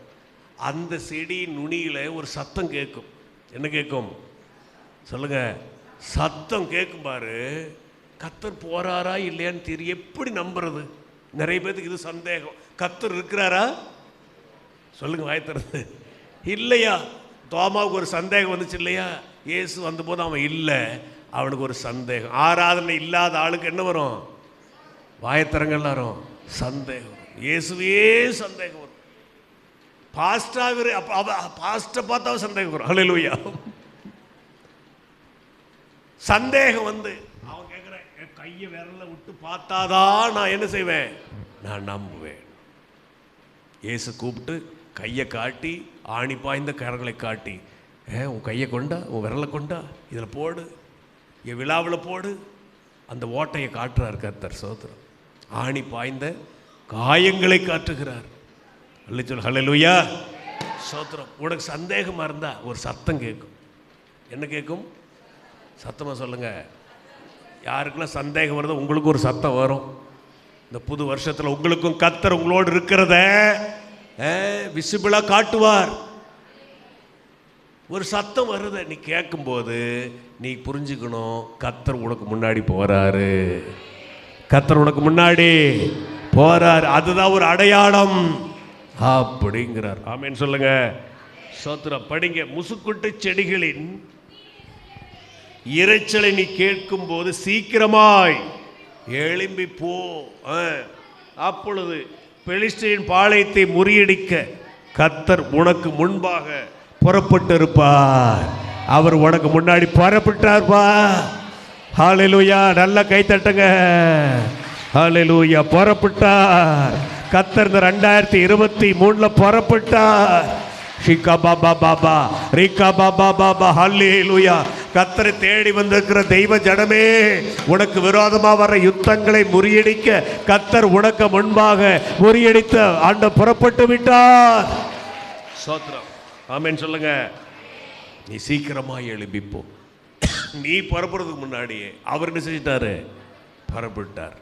அந்த செடி நுனியில் ஒரு சத்தம் கேட்கும். என்ன கேட்கும் சொல்லுங்க? சத்தம் கேட்கும் பாரு. கர்த்தர் போறாரா இல்லையான்னு தெரியும். எப்படி நம்புறது? நிறைய பேருக்கு இது சந்தேகம். கர்த்தர் இருக்கிறாரா? சொல்லுங்க, வாய் திறந்து. இல்லையா? தோமாவுக்கு ஒரு சந்தேகம் வந்துச்சு இல்லையா? இயேசு வந்தபோது அவன் இல்லை, அவனுக்கு ஒரு சந்தேகம். ஆராதனை இல்லாத ஆளுக்கு என்ன வரும்? வாயத்திறங்க எல்லாரும் சந்தேகம். இயேசுவே சந்தேகம் வரும். பாஸ்டை பார்த்தா சந்தேகம் வரும். ஹல்லேலூயா. சந்தேகம் வந்து அவன் கேட்குறேன், என் கையை விரல விட்டு பார்த்தாதான் நான் என்ன செய்வேன்? நான் நம்புவேன். இயேசு கூப்பிட்டு கையை காட்டி, ஆணி பாய்ந்த கரங்களை காட்டி, உன் கையை கொண்டா, உன் விரலை கொண்டா, இதில் போடு, என் விழாவில் போடு. அந்த ஓட்டையை காட்டுறார் கர்த்தர். ஸ்தோத்திரம். ஆணி பாய்ந்த காயங்களை காட்டுகிறார். ஹல்லேலூயா. ஸ்தோத்திரம். உனக்கு சந்தேகமாக இருந்தா ஒரு சத்தம் கேட்கும். என்ன கேட்கும்? சத்தமாக சொல்லுங்க. யாருக்கெல்லாம் சந்தேகம் வருதோ உங்களுக்கு ஒரு சத்தம் வரும். இந்த புது வருஷத்தில் உங்களுக்கும் கர்த்தர் உங்களோடு இருக்கிறத விசிபிளாக காட்டுவார். ஒரு சத்தம் வருத நீ கேட்கும்போது நீ புரிஞ்சுக்கணும், கர்த்தர் உனக்கு முன்னாடி போறாரு. கர்த்தர் உனக்கு முன்னாடி போறாரு. அதுதான் ஒரு அடையாளம் அப்படிங்கிறார். ஆமென் சொல்லுங்க. ஸ்தோத்திரம். படிங்க. முசுக்குட்டு செடிகளின் இரைச்சலை நீ கேட்கும் போது சீக்கிரமாய் எழும்பி போ. அப்பொழுது பெலிஸ்தரின் பாளையத்தை முறியடிக்க கர்த்தர் உனக்கு முன்பாக புறப்பட்டு இருப்பார். அவர் உனக்கு முன்னாடி புறப்பட்டார்ப்பா. ஹல்லேலூயா. நல்ல கை தட்டுங்க. ஹல்லேலூயா. புறப்பட்டார் கர்த்தர். இந்த 2023 புறப்பட்டார். கர்த்தரை தேடி வந்திருக்கிற தெய்வ ஜனமே, உனக்கு விரோதமா வர யுத்தங்களை முறியடிக்க கர்த்தர் உனக்கு முன்பாக முறியடித்த ஆண்டவர் புறப்பட்டு விட்டார். ஸ்தோத்திரம். ஆமென் சொல்லுங்க. நீ சீக்கிரமாக எழுப்பிப்போ. நீ புறப்படுறதுக்கு முன்னாடியே அவர் என்ன செஞ்சிட்டாரு? புறப்பட்டார்.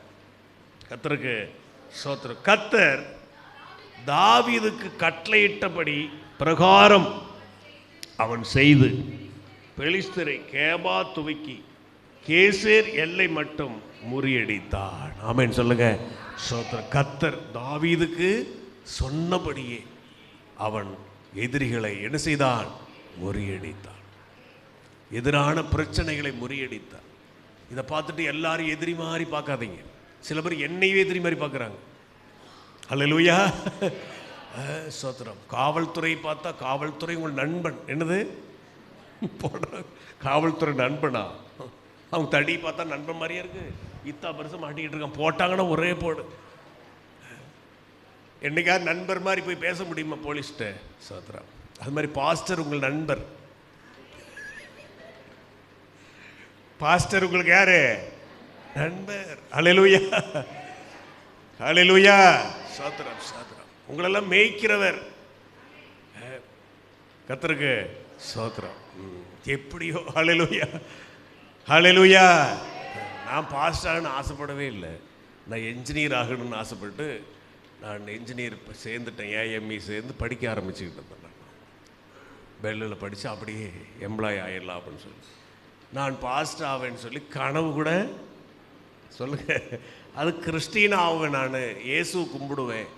கர்த்தருக்கு ஸ்தோத்திரம். கர்த்தர் தாவீதுக்கு கட்டளையிட்டபடி பிரகாரம் அவன் செய்து பெலிஸ்தரை கேபா துவக்கி கேசேர் எல்லை மட்டும் முறியடித்தான். ஆமென் சொல்லுங்க. ஸ்தோத்திரம். கர்த்தர் தாவீதுக்கு சொன்னபடியே அவன் எதிரிகளை என்ன செய்தான்? முறியடித்தான். எதிரான பிரச்சனைகளை முறியடித்தான். இதை பார்த்துட்டு எல்லாரும் எதிரி மாதிரி பார்க்காதீங்க. சில பேர் என்னையே எதிரி மாதிரி பார்க்குறாங்க. அல்லேலூயா. ஸ்தோத்திரம். காவல்துறை பார்த்தா காவல்துறை உங்கள் நண்பன். என்னது போடுற காவல்துறை நண்பனா? அவங்க தடி பார்த்தா நண்பன் மாதிரியே இருக்கு. இத்தா பெருசு மாட்டிக்கிட்டு இருக்கான். போட்டாங்கன்னா ஒரே போடு. என்னைக்காவது நண்பர் மாதிரி போய் பேச முடியுமா போலீஸ்கிட்ட? ஸ்தோத்திரம். அது மாதிரி பாஸ்டர் உங்கள் நண்பர். பாஸ்டர் உங்களுக்கு யாரு? நண்பர். அல்லேலூயா. அல்லேலூயா. ஸ்தோத்திரம். ஸ்தோத்திரம். உங்களெல்லாம் மேய்க்கிறவர். கர்த்தருக்கு ஸ்தோத்திரம். எப்படியோ ஹல்லேலூயா, ஹல்லேலூயா. நான் பாஸ்டர் ஆகணும்னு ஆசைப்படவே இல்லை. நான் என்ஜினியர் ஆகணும்னு ஆசைப்பட்டு நான் என்ஜினியர் சேர்ந்துட்டேன். ஏஎம்இ சேர்ந்து படிக்க ஆரம்பிச்சுக்கிட்டு இருந்தேன். நான் பெல்லில் படித்து அப்படியே எம்ப்ளாயி ஆயிடலாம் அப்படின்னு சொல்லி நான் பாஸ்டர் ஆவேன்னு சொல்லி கனவு கூட சொல்லுங்க, அது கிறிஸ்டின் ஆவேன், நான் இயேசு கும்பிடுவேன்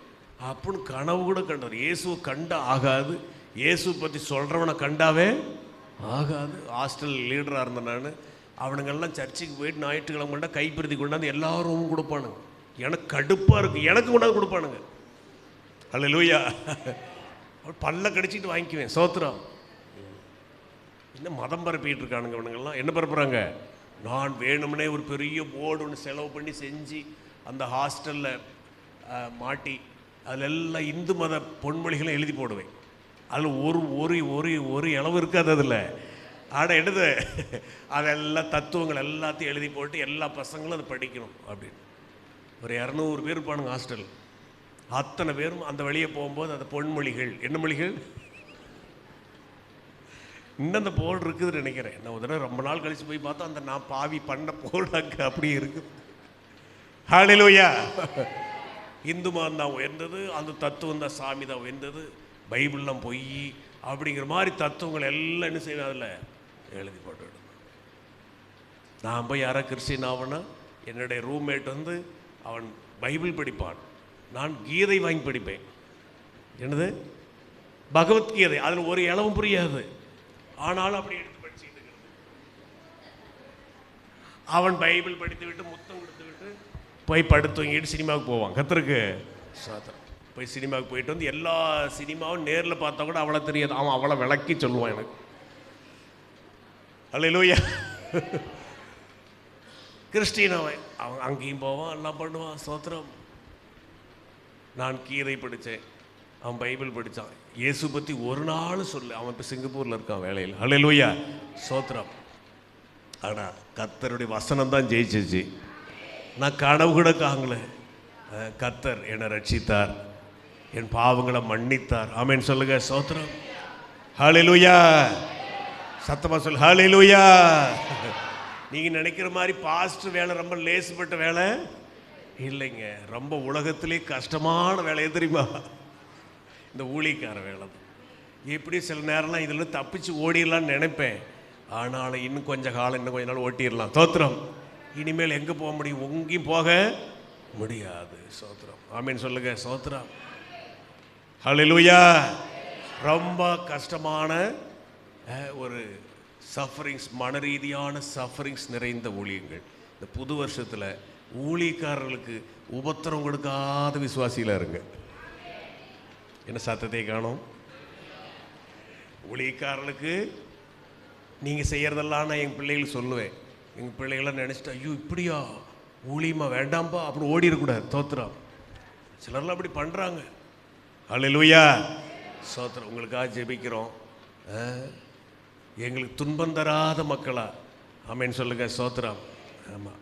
அப்படின்னு கனவு கூட கண்டார். இயேசுவை கண்ட ஆகாது, இயேசு பற்றி சொல்கிறவனை கண்டாவே ஆகாது. ஹாஸ்டல் லீடராக இருந்தேன் நான். அவனுங்கெல்லாம் சர்ச்சுக்கு போயிட்டு ஞாயிற்றுக்கிழமை கொண்டா கைப்பிரதி கொண்டாந்து எல்லாரும் கொடுப்பானுங்க. எனக்கு கடுப்பாக இருக்குது, எனக்கு கொண்டாந்து கொடுப்பானுங்க. ஹல்லேலூயா. பல்ல கடிச்சிட்டு வாங்கிக்குவேன். ஸ்தோத்திரம். இன்னும் மதம் பரப்பிட்டு இருக்கானுங்க அவனுங்கெல்லாம். என்ன பரப்புகிறாங்க? நான் வேணும்னே ஒரு பெரிய போர்டு ஒன்று செலவு பண்ணி செஞ்சு அந்த ஹாஸ்டலில் மாட்டி அதில் எல்லாம் இந்து மத பொன்மொழிகளும் எழுதி போடுவேன். அதில் ஒரு ஒரு ஒரு ஒரு இளவு இருக்காது அதில். ஆட எடுத்து அதெல்லாம் தத்துவங்கள் எல்லாத்தையும் எழுதி போட்டு எல்லா பசங்களும் அதை படிக்கணும் அப்படின்னு. ஒரு 200 பேர் இருப்பானுங்க ஹாஸ்டல். அத்தனை பேரும் அந்த வழியே போகும்போது அந்த பொன்மொழிகள், என்ன மொழிகள், இன்னும் அந்த போர்டு இருக்குதுன்னு நினைக்கிறேன். நான் ஒரு தடவை ரொம்ப நாள் கழித்து போய் பார்த்தா அந்த நான் பாவி பண்ண போர்டு அங்கே அப்படியே இருக்குது. ஹல்லேலூயா. இந்து மதம் தான் உயர்ந்தது, அந்த தத்துவம் தான் சாமி தான் உயர்ந்தது, பைபிள்லாம் பொய் அப்படிங்கிற மாதிரி தத்துவங்கள் எல்லாம் என்ன செய்வேன் அதில் எழுதி போட்டு. நான் போய் யாரா கிறிஸ்டின் ஆவனா, என்னுடைய ரூம்மேட் வந்து அவன் பைபிள் படிப்பான், நான் கீதை வாங்கி படிப்பேன். என்னது? பகவத்கீதை. அதில் ஒரு இளவும் புரியாது, ஆனாலும் அப்படி எடுத்து படிச்சுட்டு இருக்கிறது. அவன் பைபிள் படித்து விட்டு முத்தம் கொடுத்து விட்டு போய் படுத்துங்கிட்டு சினிமாவுக்கு போவான். கர்த்தருக்கு ஸ்தோத்திரம். போய் சினிமாவுக்கு போயிட்டு வந்து எல்லா சினிமாவும் நேரில் பார்த்தா கூட அவ்வளோ தெரியாது, அவன் அவ்வளோ விளக்கி சொல்லுவான் எனக்கு. ஹல்லேலூயா. கிறிஸ்டின் அவன் அங்கேயும் போவான், எல்லாம் பண்ணுவான். ஸ்தோத்திரம். நான் கீதை படித்தேன், அவன் பைபிள் படித்தான். இயேசு பற்றி ஒரு நாள் சொல்லு. அவன் இப்போ சிங்கப்பூரில் இருக்கான் வேலையில். ஹல்லேலூயா. ஸ்தோத்திரம். ஆனால் கர்த்தருடைய வசனம் தான் ஜெயிச்சிச்சு. நான் கனவு கூட காங்கல. கர்த்தர் என்னை ரட்சித்தார், என் பாவங்களை மன்னித்தார். ஆமென் சொல்லுங்க. ஸ்தோத்திரம். ஹல்லேலூயா. சத்தமாக சொல்லு. ஹல்லேலூயா. நீங்கள் நினைக்கிற மாதிரி பாஸ்டர் வேலை ரொம்ப லேசுப்பட்ட வேலை இல்லைங்க. ரொம்ப உலகத்திலே கஷ்டமான வேலை எது தெரியுமா? இந்த ஊழியக்கார வேலை. எப்படி சில நேரம்லாம் இதில் தப்பிச்சு ஓடிடலான்னு நினைப்பேன். ஆனாலும் இன்னும் கொஞ்சம் காலம், இன்னும் கொஞ்ச நாள் ஓட்டிடலாம். ஸ்தோத்திரம். இனிமேல் எங்கே போக முடியும்? எங்கேயும் போக முடியாது. ஸ்தோத்திரம். ஆமென் சொல்லுங்க. ஸ்தோத்திரம். ஹல்லேலூயா. ரொம்ப கஷ்டமான ஒரு சஃபரிங்ஸ், மன ரீதியான சஃபரிங்ஸ் நிறைந்த ஊழியங்கள். இந்த புது வருஷத்தில் ஊழியக்காரர்களுக்கு உபத்திரம் கொடுக்காத விசுவாசியில் இருங்க. என்ன சத்தத்தை காணும்? ஊழியக்காரர்களுக்கு நீங்கள் செய்கிறதெல்லாம் நான் எங்கள் பிள்ளைகளுக்கு சொல்லுவேன். எங்கள் பிள்ளைகள்லாம் நினச்சிட்டு, ஐயோ இப்படியா ஊழியமா, வேண்டாம்ப்பா அப்படி ஓடிடக்கூடாது. ஸ்தோத்திரம். சிலர்லாம் அப்படி பண்ணுறாங்க. ஹல்லேலூயா. ஸ்தோத்திரம். உங்களுக்காக ஜெபிக்கிறோம். எங்களுக்கு துன்பம் தராத மக்களா ஆமென் சொல்லுங்க. ஸ்தோத்திரம். ஆமாம்,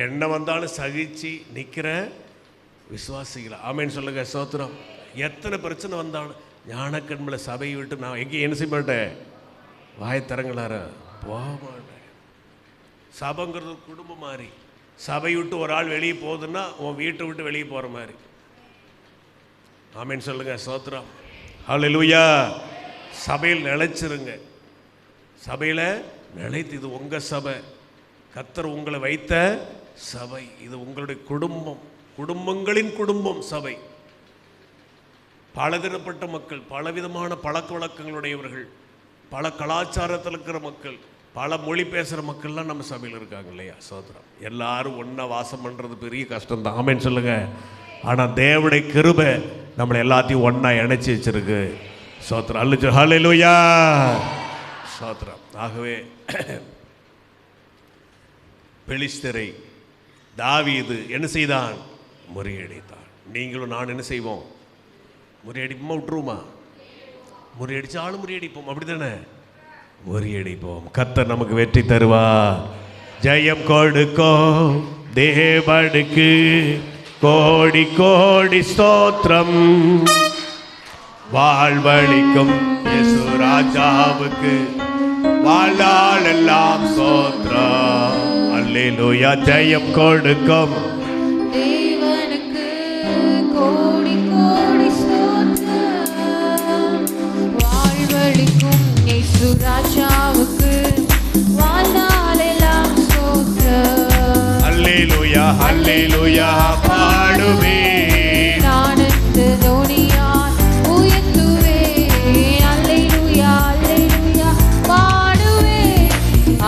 என்ன வந்தாலும் சகிச்சு நிற்கிற விசுவாசிகளா ஆமென் சொல்லுங்க. ஸ்தோத்திரம். எத்தனை பிரச்சனை வந்தாலும் ஞானக்கண்மலை சபையை விட்டு நான் எங்கேயும் என்ன செய்ய மாட்டேன், வாயத்தரங்களார போக மாட்டேன். சபைங்கிறது குடும்பம் மாதிரி. சபை விட்டு ஒரு ஆள் வெளியே போகுதுன்னா உன் வீட்டை விட்டு வெளியே போகிற மாதிரி. ஆமென் சொல்லுங்க. ஸ்தோத்திரம். ஹல்லேலூயா. சபையில் நிலைச்சிருங்க. சபையில் நிலைத்து, இது உங்கள் சபை, கர்த்தர் உங்களை வைத்த சபை, இது உங்களுடைய குடும்பம், குடும்பங்களின் குடும்பம் சபை. பலதரப்பட்ட மக்கள், பலவிதமான பழக்க வழக்கங்களுடையவர்கள், பல கலாச்சாரத்தில் இருக்கிற மக்கள், பல மொழி பேசுகிற மக்கள்லாம் நம்ம சபையில் இருக்காங்க இல்லையா? சோதரம். எல்லாரும் ஒன்றா வாசம் பண்ணுறது பெரிய கஷ்டம்தான். ஆமென் சொல்லுங்க. ஆனால் தேவனுடைய கிருபை நம்மளை எல்லாத்தையும் ஒன்றா இணைச்சி வச்சிருக்கு. சோத்திரம். அல்ல ஹல்லேலூயா. சோத்திரம். ஆகவே பெலிஸ்தரை தாவீது என்ன செய்தான்? முறியடித்தான். நீங்களும் நான் என்ன செய்வோம்? முறியடிப்போமா விட்டுருவோமா? முறியடிச்சாலும் முறியடிப்போம், அப்படி தானே? முறியடிப்போம். கர்த்தர் நமக்கு வெற்றி தருவார். ஜெயம் கொடுக்கும் தேவனுக்கு கோடி கோடி ஸ்தோத்திரம். வாழ்வழிக்கும் இயேசு ராஜாவுக்கு வாழ்நாள் எல்லாம் ஸ்தோத்திரம். அல்லேலூயா. ஜெயம் கொடுக்கும் தேவனுக்கு கோடி கோடி ஸ்தோத்திரம். வாழ்வழிக்கும் இயேசு ராஜாவுக்கு வாழ்நாளெல்லாம் ஸ்தோத்திரம். அல்லேலூயா அல்லேலூயா பாடுவேன். ஆனந்த தோணியால் உயர்த்துவேன். அல்லேலூயா அல்லேலூயா பாடுவேன்.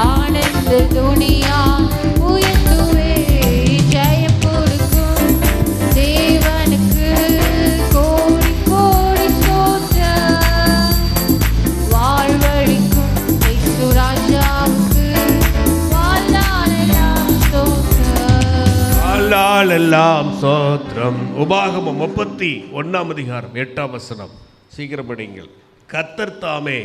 ஆனந்த தோணியால் உயர்த்துவேன். ஜெயம் கொடுக்கும் தேவனுக்கு கோடி கோடி ஸ்தோத்திரம். வாழ்வழிக்கும் இயேசு ராஜாவுக்கு வாழ்நாளெல்லாம் ஸ்தோத்திரம். வாழ்நாள் எல்லாம் ஸ்தோத்திரம். உபாகமம் 31 அதிகாரம் 8 வசனம். சீக்கிரம் படிங்கள். கர்த்தர் தாமே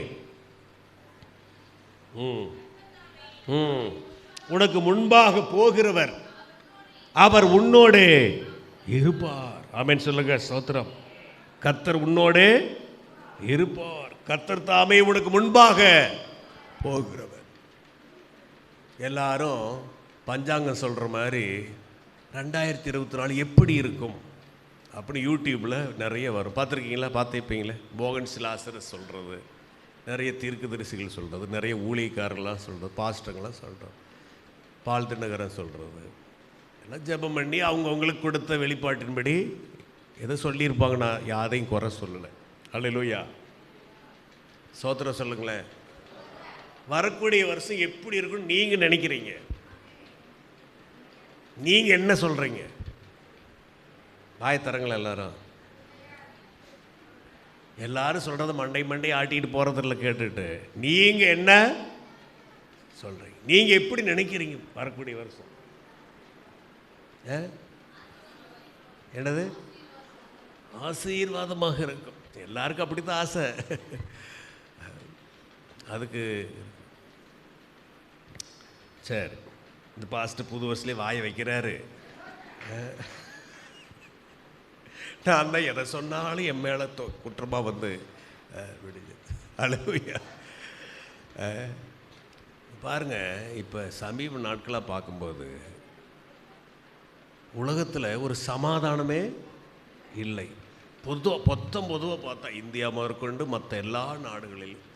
உனக்கு முன்பாக போகிறவர், அவர் உன்னோடே இருப்பார். ஆமென் சொல்லுங்க. ஸ்தோத்திரம். கர்த்தர் உன்னோடே இருப்பார். கர்த்தர் தாமே உனக்கு முன்பாக போகிறவர். எல்லாரும் பஞ்சாங்கம் சொல்கிற மாதிரி 2024 எப்படி இருக்கும் அப்படி யூடியூப்பில் நிறைய வரும். பார்த்துருக்கீங்களா? பார்த்துருப்பீங்களே. மோகன் சிலாசரஸ் சொல்கிறது, நிறைய தீர்க்கதரிசிகள் சொல்கிறது, நிறைய ஊழியக்காரர்கள்லாம் சொல்கிறது, பாஸ்டங்கள்லாம் சொல்கிறது, பால் தினகரன் சொல்கிறது. எல்லாம் ஜெபம் பண்ணி அவங்களுக்கு கொடுத்த வெளிப்பாட்டின்படி எதை சொல்லியிருப்பாங்க. நான் யாரையும் குறை சொல்லலை. அல்லேலூயா. சோத்திரம் சொல்லுங்களேன். வரக்கூடிய வருஷம் எப்படி இருக்குன்னு நீங்கள் நினைக்கிறீங்க? நீங்கள் என்ன சொல்கிறீங்க? வாயத்தரங்களா எல்லாரும்? எல்லாரும் சொல்கிறத மண்டை ஆட்டிட்டு போகிறதில்ல கேட்டுட்டு. நீங்கள் என்ன சொல்கிறீங்க? நீங்கள் எப்படி நினைக்கிறீங்க வரக்கூடிய வருஷம்? என்னது? ஆசீர்வாதமாக இருக்கும். எல்லாருக்கும் அப்படி தான் ஆசை. அதுக்கு சரி, இந்த பாஸ்ட்டு புது வருஷத்துலேயே வாயை வைக்கிறாரு. நான் தான் எதை சொன்னாலும் என் மேலே குற்றமாக வந்து விடுது. அல்லேலூயா. பாருங்க, இப்போ சமீப நாட்களாக பார்க்கும்போது உலகத்தில் ஒரு சமாதானமே இல்லை. பொதுவாக பார்த்தா இந்தியா முதற்கொண்டு மற்ற எல்லா நாடுகளிலும்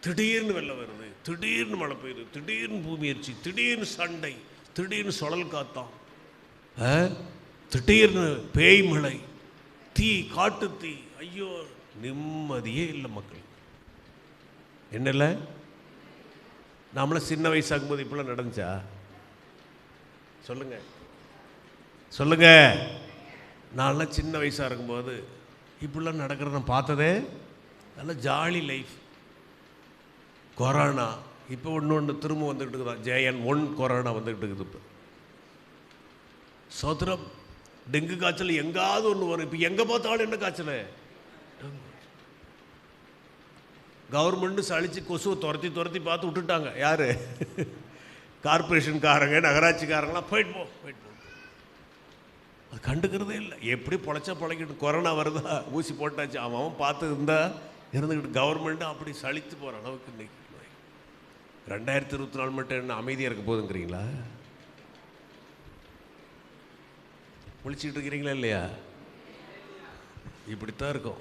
திடீர்னு வெள்ளம் வருது, திடீர்னு மழை பெய்யுது, திடீர்னு பூமி எரிச்சி, திடீர்னு சண்டை, திடீர்னு சுழல் காத்தான், திடீர்னு பேய் மழை, தீ, காட்டு தீ. ஐயோ, நிம்மதியே இல்லை மக்கள். என்னல நம்மள சின்ன வயசாகும்போது இப்பெல்லாம் நடந்துச்சா? சொல்லுங்க சொல்லுங்க. நான்லாம் சின்ன வயசாக இருக்கும்போது இப்படிலாம் நடக்கிறத நான் பார்த்ததே. நல்ல ஜாலி லைஃப். கொரோனா இப்போ ஒன்று திரும்ப வந்துக்கிட்டு இருக்குதான். JN1 கொரோனா வந்துக்கிட்டு இருக்குது. இப்போ சோத்திரம். டெங்கு காய்ச்சல் எங்காவது ஒன்று வரும். இப்போ எங்கே பார்த்தாலும் என்ன காய்ச்சல்? கவர்மெண்ட்டு சளிச்சு கொசுவை துரத்தி பார்த்து விட்டுட்டாங்க. யார்? கார்பரேஷன்காரங்க, நகராட்சிக்காரங்களாம் போயிட்டு போ. அது கண்டுக்கிறதே இல்லை. எப்படி பொழைச்சா பொழைக்கிட்டு. கொரோனா வருதா, ஊசி போட்டாச்சு, அவன் பார்த்து இருந்துக்கிட்டு கவர்மெண்ட்டு அப்படி சளித்து போகிற அளவுக்கு இன்னைக்கு 2024 மட்டும் என்ன அமைதியாக இருக்க போதுங்கிறீங்களா? முழிச்சிக்கிட்டு இருக்கிறீங்களா இல்லையா? இப்படித்தான் இருக்கும்.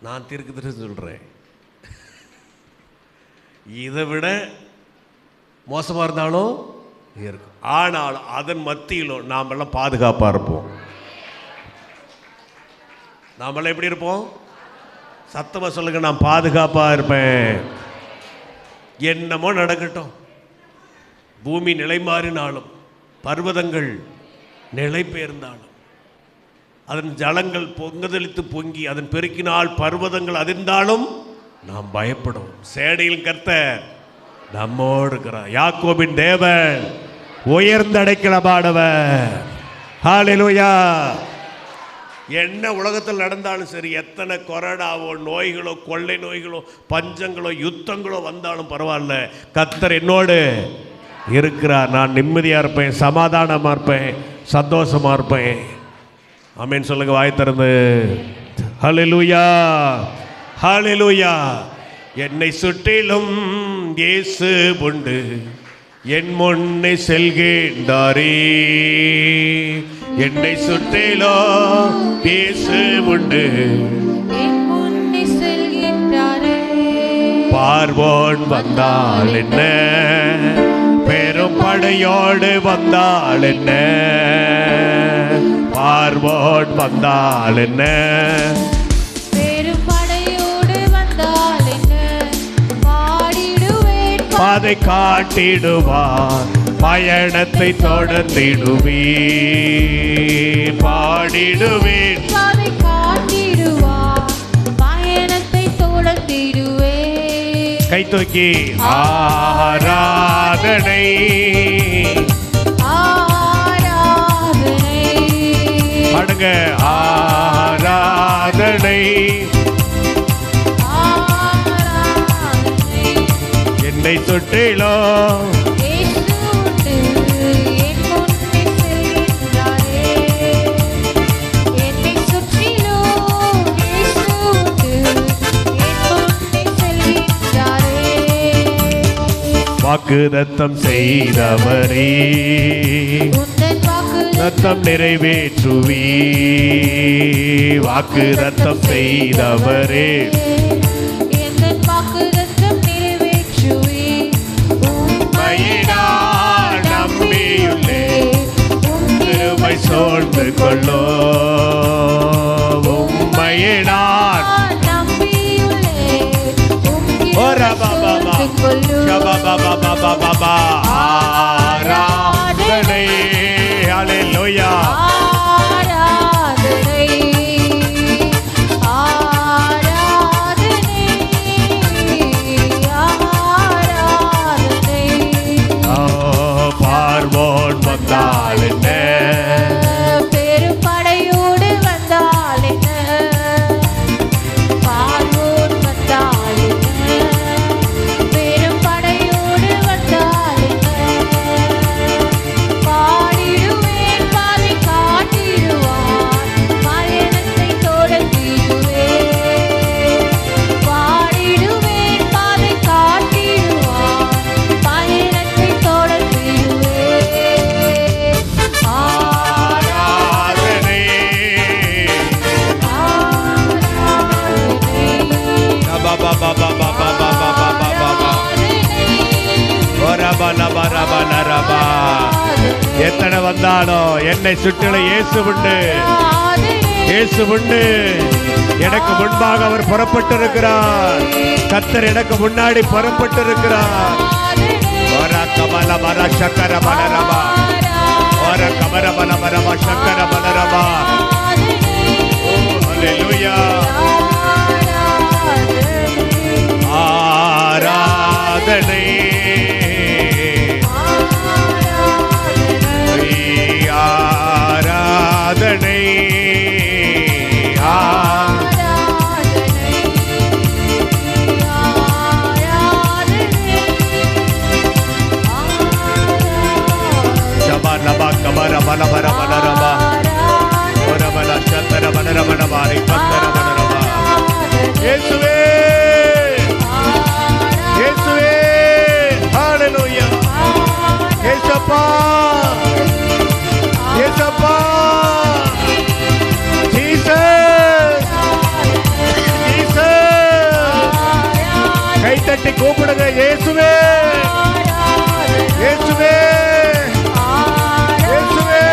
நான் தீர்க்கதரிசி சொல்கிறேன். இதை விட மோசமாக இருந்தாலும் இருக்கும். ஆனால் அதன் மத்தியிலும் நாமெல்லாம் பாதுகாப்பாக இருப்போம். நாமெல்லாம் எப்படி இருப்போம்? சத்தமாக சொல்லுங்க. நான் பாதுகாப்பாக இருப்பேன். என்னமோ நடக்கட்டும். பூமி நிலை மாறினாலும், பர்வதங்கள் நிலை பெயர்ந்தாலும், அதன் ஜலங்கள் பொங்குதலித்து பொங்கி அதன் பெருக்கினால் பர்வதங்கள் அதிர்ந்தாலும் நாம் பயப்படும். சேனையில் கர்த்தர் நம்மோடு இருக்கிறார். யாக்கோபின் தேவன் உயர்ந்த அடைக்கலமானவர். ஹல்லேலூயா. என்ன உலகத்தில் நடந்தாலும் சரி, எத்தனை கொரோனாவோ, நோய்களோ, கொள்ளை நோய்களோ, பஞ்சங்களோ, யுத்தங்களோ வந்தாலும் பரவாயில்ல, கர்த்தர் என்னோடு இருக்கிறார். நான் நிம்மதியாக இருப்பேன், சமாதானமாக இருப்பேன். சந்தோஷமா இருப்பேன். ஆமென் சொல்லுங்க வாய் திறந்து. ஹல்லேலூயா, ஹல்லேலூயா. என்னை சுற்றிலும் இயேசு உண்டு, என் முன்னே செல்கின்றாரே. என்னை சுற்றிலும் இயேசு உண்டு, என் முன்னே செல்கின்றாரே. பார்வோன் வந்தால் என்ன, பெரும் படையோடு வந்தால் என்ன, பார்வோன் வந்தால் என்ன, பெரும் படையோடு வந்தால் என்ன, பாடிடுவேன் பாதை காட்டிடுவார், பயணத்தை தொடர்ந்திடுவே, பாடிடுவேன் பாதை காட்டிடுவார், பயணத்தை தொடர்ந்திடுவே. கை தூக்கி ஆராதனை, ஆராதனை, பாடுங்க ஆராதனை. ஆராதனை. என்னை சுற்றிலும் இயேசு உண்டு, என் முன்னே செல்கின்றாரே. என்னை சுற்றிலும் இயேசு உண்டு, என் முன்னே செல்கின்றாரே. வாக்குதத்தம் செய்தவரே, உந்தன் வாக்குதத்தம் ரத்தம் நிறைவேற்றுவே, வாக்குதத்தம் செய்தவரே, எந்தன் வாக்குதத்தம் நிறைவேற்றுவே. உம்மையினால் நம்பியுள்ளே, கிருபை சூழ்ந்து கொள்ளோ, உம்மையினால் ஆராதனை. ஹல்லேலூயா. ஆராதனை, ஆராதனை, ஆராதனை. பார்வோன் வந்தால் என்ன, பெரும்படையோடு வந்தால் என்ன, பார்வோன் வந்தால் என்ன, பெரும்படையோடு வந்தால் என்ன, பாடிடுவேன் பாதை காட்டிடுவார், பயணத்தை தொடர்ந்திடுவேன். பாடிடுவேன் பாதை காட்டிடுவார், பயணத்தை தொடர்ந்திடுவேன். ஆராதனை. எத்தனை வந்தாலும் என்னை சுற்றிலும் இயேசு உண்டு, இயேசு உண்டு. எனக்கு முன்பாக அவர் புறப்பட்டிருக்கிறார், கர்த்தர் எனக்கு முன்னாடி புறப்பட்டிருக்கிறார். கமல மர சக்கர மலரமா, ஒரு கமர மல மரமா சக்கர மலரமா. ஹல்லேலூயா. ஆராதனை, ஆராதனை, சபலபா கமர மல மர மலரமா, ஒரு மல சக்கர மலரமன மாறி கத்தர மலரமா. இயேசுவே, இயேசுவே, ஹல்லேலூயா. இயேசப்பா, இயேசப்பா, ஜீசஸ், ஜீசஸ். கை தட்டி கூப்பிடுங்க, இயேசுவே, இயேசுவே, இயேசுவே.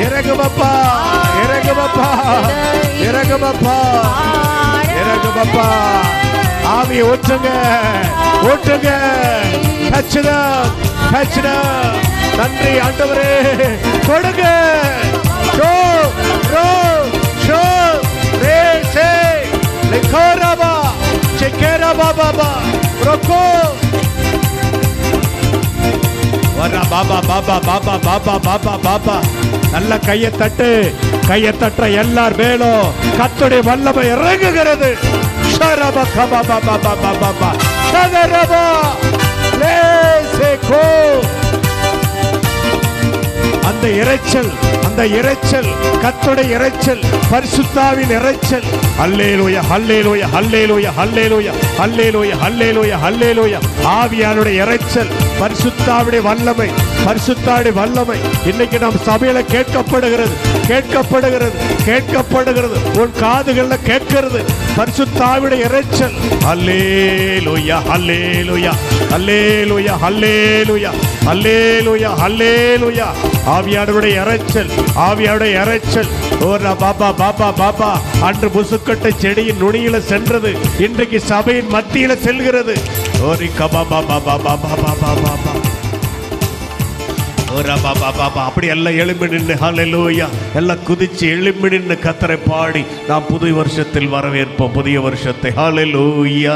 இறங்குமப்பா, இறங்குமப்பா, இறங்குமப்பா, இறங்குமப்பா. ஆவியை ஊற்றுங்க, ஊற்றுங்க, touch them, touch them. நன்றி ஆண்டவரே, கொடுங்க. ஷோ ரோ ஷோ ரேசே லிகோரபா செக்கரபா பாபா ரோகோ வரா பாபா பாபா பாபா பாபா பாபா பாபா. நல்ல கையை தட்டு, கையை தட்ட எல்லார் மேலும் கர்த்தருடைய வல்லமை இறங்குகிறது. ஷரபா கபா பாபா பாபா பாபா ஷதரபா லேசேகோ. அந்த இறைச்சல், அந்த இறைச்சல், கர்த்தருடைய இறைச்சல், பரிசுத்தாவின் இறைச்சல். அல்லேலூயா அல்லேலூயா அல்லேலூயா அல்லேலூயா அல்லேலூயா அல்லேலூயா அல்லேலூயா. ஆவியானுடைய இறைச்சல், பரிசுத்தாவுடைய வல்லமை, பரிசுத்தாவுடைய வல்லமை இன்னைக்கு நம் சபையில கேட்கப்படுகிறது, கேட்கப்படுகிறது, கேட்கப்படுகிறது. உன் காதுகள்ல கேட்கிறது பரிசுத்தாவுடைய இறைச்சல். அல்லேலூயா அல்லேலூயா அல்லேலூயா அல்லேலூயா அல்லேலூயா அல்லேலூயா. ஆவியானுடைய இறைச்சல், ஆவியானுடைய இறைச்சல். ஓரா பாபா பாபா பாபா. அன்று முசுக்கட்டை செடியின் நுனியில சென்றது, இன்றைக்கு சபையின் மத்தியில செல்கிறது. ஓரி கபா பாபா பாபா பாபா பாபா. அப்படி எல்லாம் எழும்பி நின்று ஹல்லேலூயா, எல்லாம் குதிச்சு எழும்பி நின்று கர்த்தரை பாடி நாம் புது வருஷத்தில் வரவேற்போம், புதிய வருஷத்தை. ஹல்லேலூயா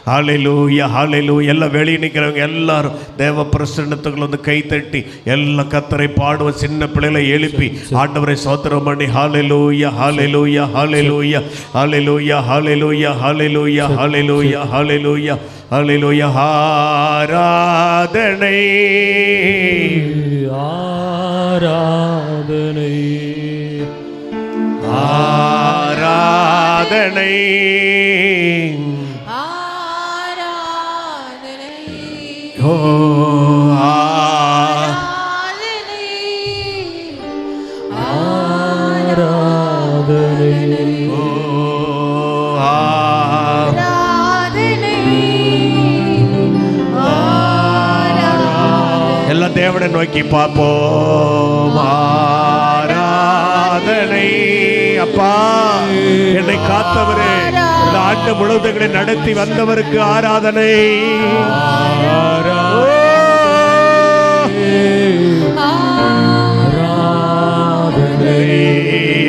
ஹல்லேலூயா ஹல்லேலூயா. எல்லாம் வெளியே நிற்கிறவங்க எல்லாரும் தேவ பிரசன்னத்துக்குள்ள வந்து கை தட்டி எல்லாம் கர்த்தரை பாடுவோம். சின்ன பிள்ளைகளை எழுப்பி ஆண்டவரை ஸ்தோத்திரம் பண்ணி ஹல்லேலூயா ஹல்லேலூயா ஹல்லேலூயா ஹல்லேலூயா ஹல்லேலூயா ஹல்லேலூயா ஹல்லேலூயா ஹல்லேலூயா ஹல்லேலூயா. ஆராதனை ஆராதனை ஆராதனை ஆராதனை ஓ ஆராதனை ஆராதனை ஓ எல்லாம் தேவனை நோக்கி பார்ப்போம். ஆராதனை. அப்பா, என்னை காத்தவரே, இந்த ஆண்டு முழுவதுகளை நடத்தி வந்தவருக்கு ஆராதனை.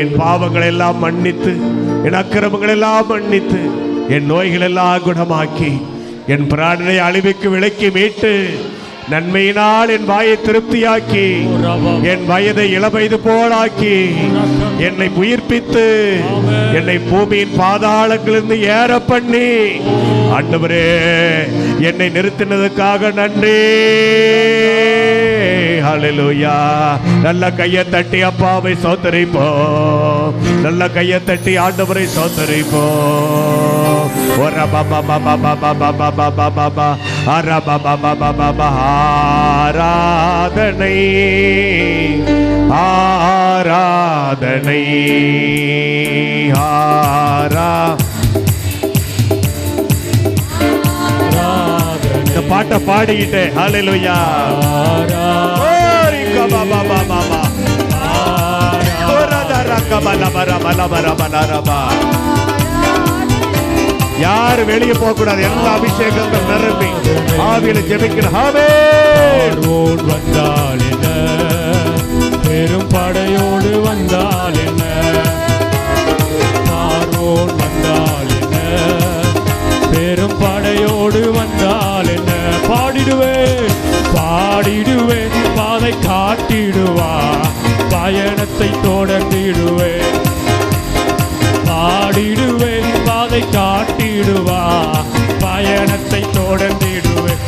என் பாவங்களை எல்லாம் மன்னித்து, என் அக்கிரமங்களை எல்லாம் மன்னித்து, என் நோய்கள் எல்லாம் குணமாக்கி, என் பிராணனை அழிவுக்கு விலக்கி மீட்டு, நன்மையினால் என் வாயை திருப்தியாக்கி, என் வயதை இளவயது போலாக்கி, என்னை உயிர்ப்பித்து, என்னை பூமியின் பாதாளங்களிலிருந்து ஏற பண்ணி, ஆண்டவரே என்னை நிறுத்தினதுக்காக நன்றி. ஹல்லேலூயா. நல்ல கையை தட்டி அப்பாவை ஸ்தோத்திரிப்போம், நல்ல கையை தட்டி ஆண்டவரை ஸ்தோத்திரிப்போம். ஆராதனை ஆராதனை இந்த பாட்டை பாடிக்கிட்டே ஹல்லேலூயா. யாரு வெளியே போக கூடாது, எல்லா அபிஷேகங்கள் நிரம்பி ஆவியில ஜெபிக்கிறாவே. வந்தால் என்ன, பெரும் படையோடு வந்தால் என்ன, பார்வோன் வந்தால் என்ன, பெரும் படையோடு வந்தால் என்ன, பாடிடுவேன் பாடிடுவேன், பாதை காட்டிடுவா, பயணத்தை தொடர்ந்திடுவேன், பாடிடுவேன் பாதை காட்டிடுவா, பயணத்தை தொடர்ந்திடுவேன்.